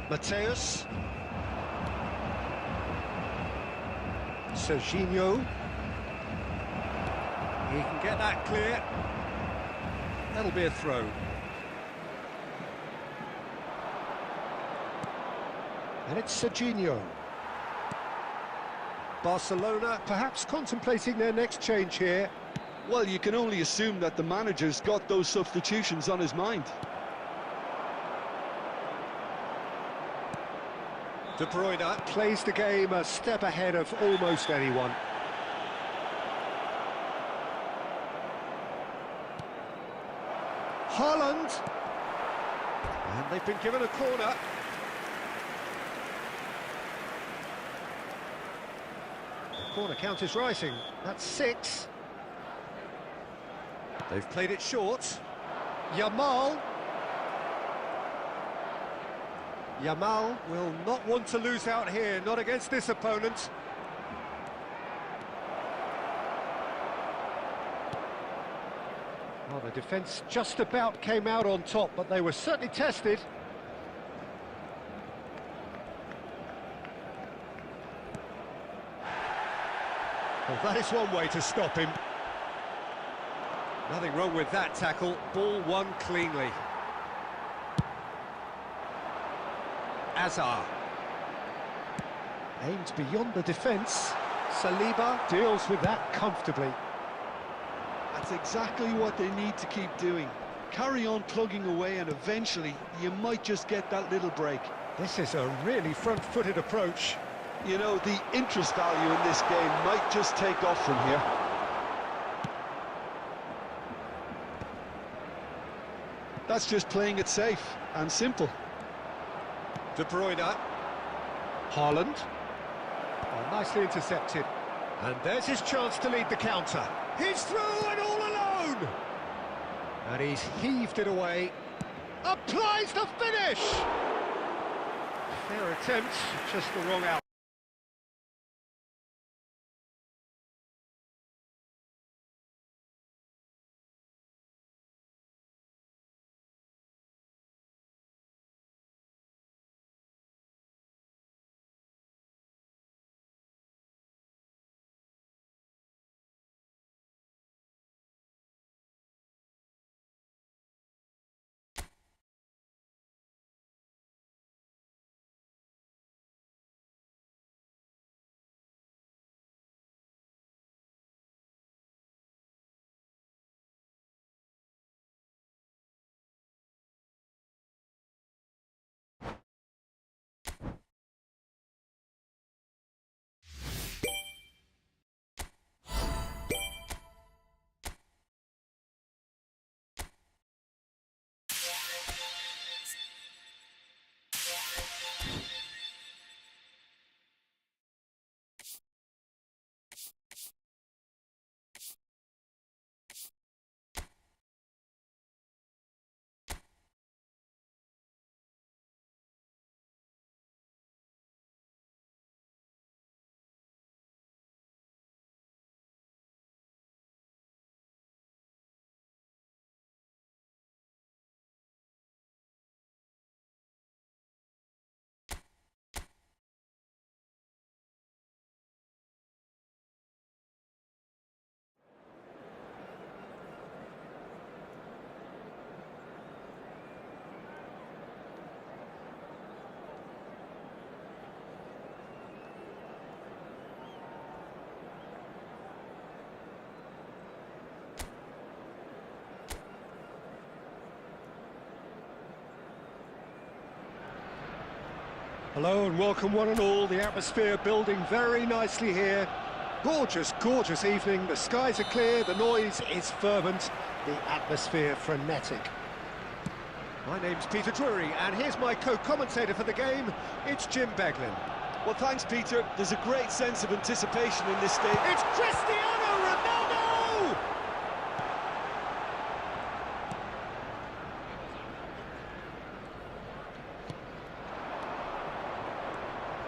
Mateus. Serginho. He can get that clear. That'll be a throw. And it's Serginho. Barcelona perhaps contemplating their next change here. Well, you can only assume that the manager's got those substitutions on his mind. De Bruyne plays the game a step ahead of almost anyone. Haaland. And they've been given a corner. Corner count is rising. That's 6. They've played it short. Yamal. Yamal will not want to lose out here, not against this opponent. Well, the defence just about came out on top, but they were certainly tested. Well, that is one way to stop him. Nothing wrong with that tackle. Ball won cleanly. Azar. Aimed beyond the defence. Saliba deals with that comfortably. That's exactly what they need to keep doing. Carry on plugging away, and eventually you might just get that little break. This is a really front-footed approach. You know, the interest value in this game might just take off from here. That's just playing it safe and simple. De Bruyne. Haaland. Oh, nicely intercepted. And there's his chance to lead the counter. He's through and all alone! And he's heaved it away. Applies the finish! Fair attempt, just the wrong out. Hello and welcome one and all. The atmosphere building very nicely here. Gorgeous, gorgeous evening. The skies are clear, the noise is fervent, the atmosphere frenetic. My name's Peter Drury, and here's my co-commentator for the game. It's Jim Beglin. Well, thanks, Peter. There's a great sense of anticipation in this stadium. It's Cristiano Ronaldo!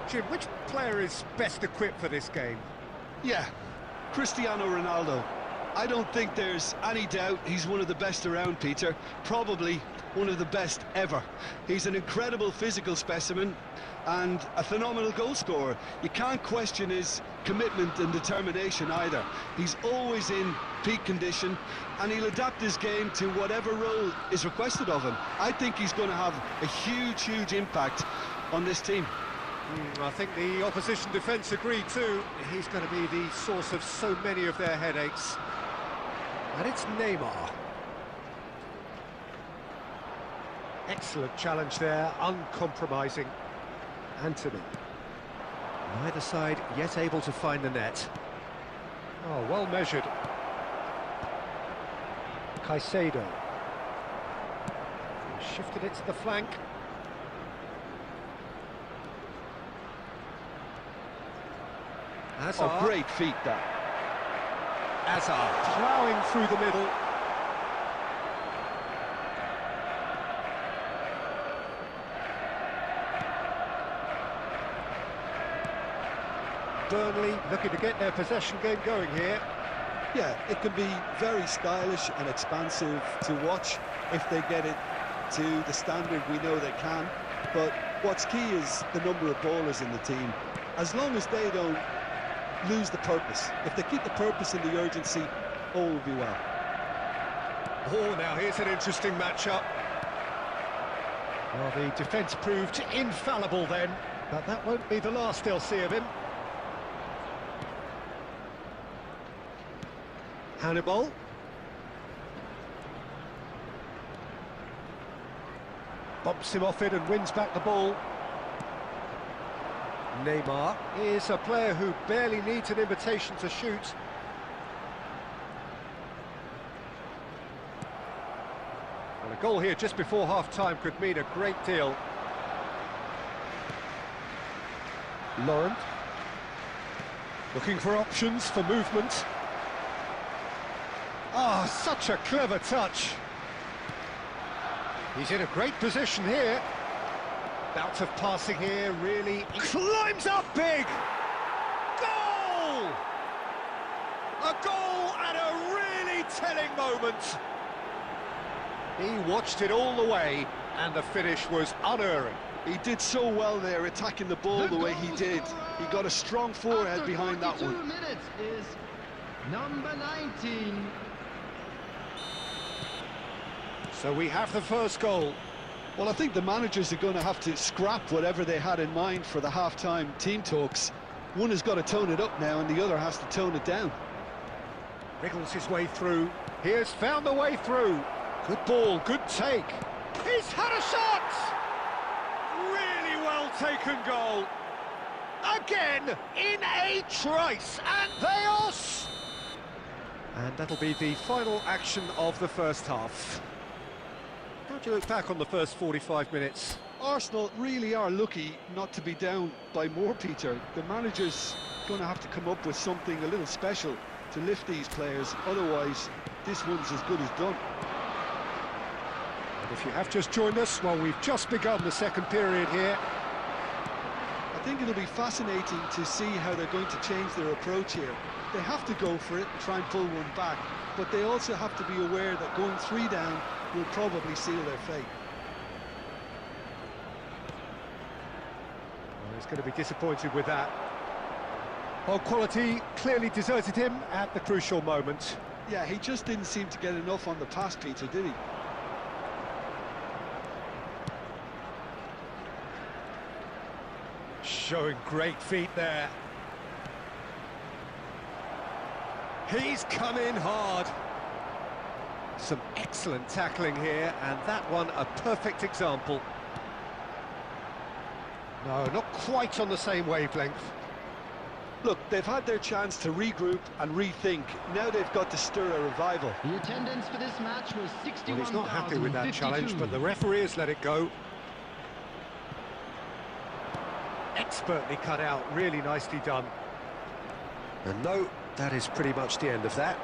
Jim, which player is best equipped for this game? Yeah, Cristiano Ronaldo. I don't think there's any doubt he's one of the best around, Peter. Probably one of the best ever. He's an incredible physical specimen and a phenomenal goal scorer. You can't question his commitment and determination either. He's always in peak condition and he'll adapt his game to whatever role is requested of him. I think he's going to have a huge, huge impact on this team. I think the opposition defence agree too. He's going to be the source of so many of their headaches. And it's Neymar. Excellent challenge there, uncompromising. Anthony. Neither side yet able to find the net. Oh, well measured. Caicedo. Shifted it to the flank. Hazard. Oh, great feat, that. Hazard ploughing through the middle. Burnley looking to get their possession game going here. Yeah, it can be very stylish and expansive to watch if they get it to the standard we know they can. But what's key is the number of ballers in the team. As long as they don't lose the purpose, if they keep the purpose and the urgency, all will be well. Oh, now here's an interesting matchup. Well, the defence proved infallible then, but that won't be the last they'll see of him. Hannibal. Bumps him off it and wins back the ball. Neymar is a player who barely needs an invitation to shoot. Well, a goal here just before half-time could mean a great deal. Laurent. Looking for options for movement. Ah, such a clever touch. He's in a great position here. Bout of passing here, really climbs up big! Goal! A goal at a really telling moment. He watched it all the way, and the finish was unerring. He did so well there, attacking the ball the way he did. He got a strong forehead behind that one. 42 minutes is number 19. So we have the first goal. Well, I think the managers are going to have to scrap whatever they had in mind for the half-time team talks. One has got to tone it up now and the other has to tone it down. Wriggles his way through. He has found the way through. Good ball, good take. He's had a shot! Really well taken goal. Again, in a trice, and theos! And that'll be the final action of the first half. How do you look back on the first 45 minutes? Arsenal really are lucky not to be down by more, Peter. The manager's going to have to come up with something a little special to lift these players, otherwise this one's as good as done. And if you have just joined us, well, we've just begun the second period here. I think it'll be fascinating to see how they're going to change their approach here. They have to go for it and try and pull one back, but they also have to be aware that going 3 down will probably seal their fate. Well, he's going to be disappointed with that. Well, quality clearly deserted him at the crucial moment. Yeah, he just didn't seem to get enough on the pass, Peter, did he? Showing great feet there. He's come in hard. Some excellent tackling here, and that one a perfect example. No, not quite on the same wavelength. Look, they've had their chance to regroup and rethink. Now they've got to stir a revival. The attendance for this match was 61,052. Well, he's not happy with that challenge, but the referee has let it go. Expertly cut out, really nicely done. And no, that is pretty much the end of that.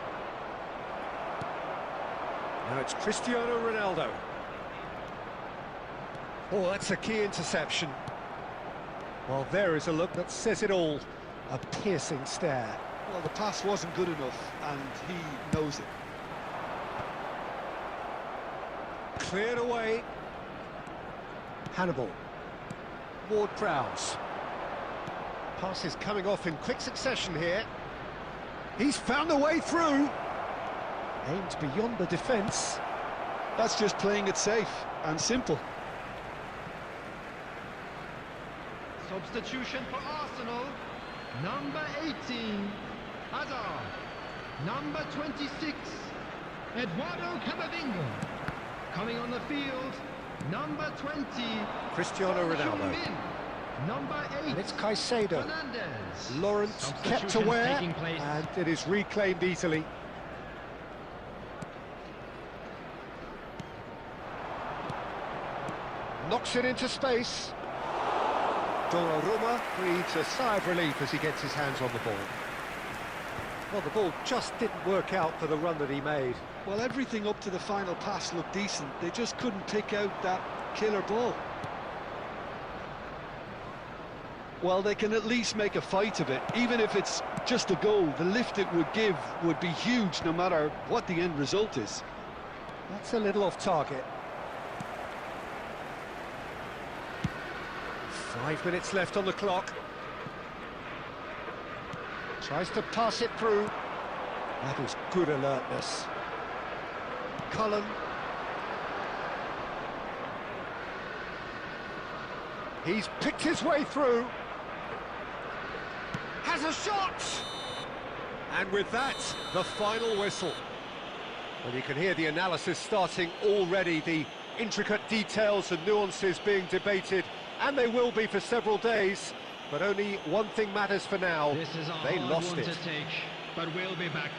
Now it's Cristiano Ronaldo. Oh, that's a key interception. Well, there is a look that says it all. A piercing stare. Well, the pass wasn't good enough, and he knows it. Cleared away. Hannibal. Ward-Prowse. Pass is coming off in quick succession here. He's found a way through. Aimed beyond the defence. That's just playing it safe and simple. Substitution for Arsenal. Number 18, Hazard. Number 26, Eduardo Camavinga. Coming on the field, number 20, Cristiano Ronaldo. Min. Number 8, And it's Caicedo. Fernandes. Lawrence kept Substitutions aware, taking place. and it is reclaimed easily. Knocks it into space. Donnarumma breathes a sigh of relief as he gets his hands on the ball. Well, the ball just didn't work out for the run that he made. Well, everything up to the final pass looked decent. They just couldn't pick out that killer ball. Well, they can at least make a fight of it. Even if it's just a goal, the lift it would give would be huge no matter what the end result is. That's a little off target. 5 minutes left on the clock. Tries to pass it through. That was good alertness. Cullen. He's picked his way through. Has a shot! And with that, the final whistle. Well, you can hear the analysis starting already, the intricate details and nuances being debated, and they will be for several days. But only one thing matters for now. This is a They hard lost one it. to take, but we'll be back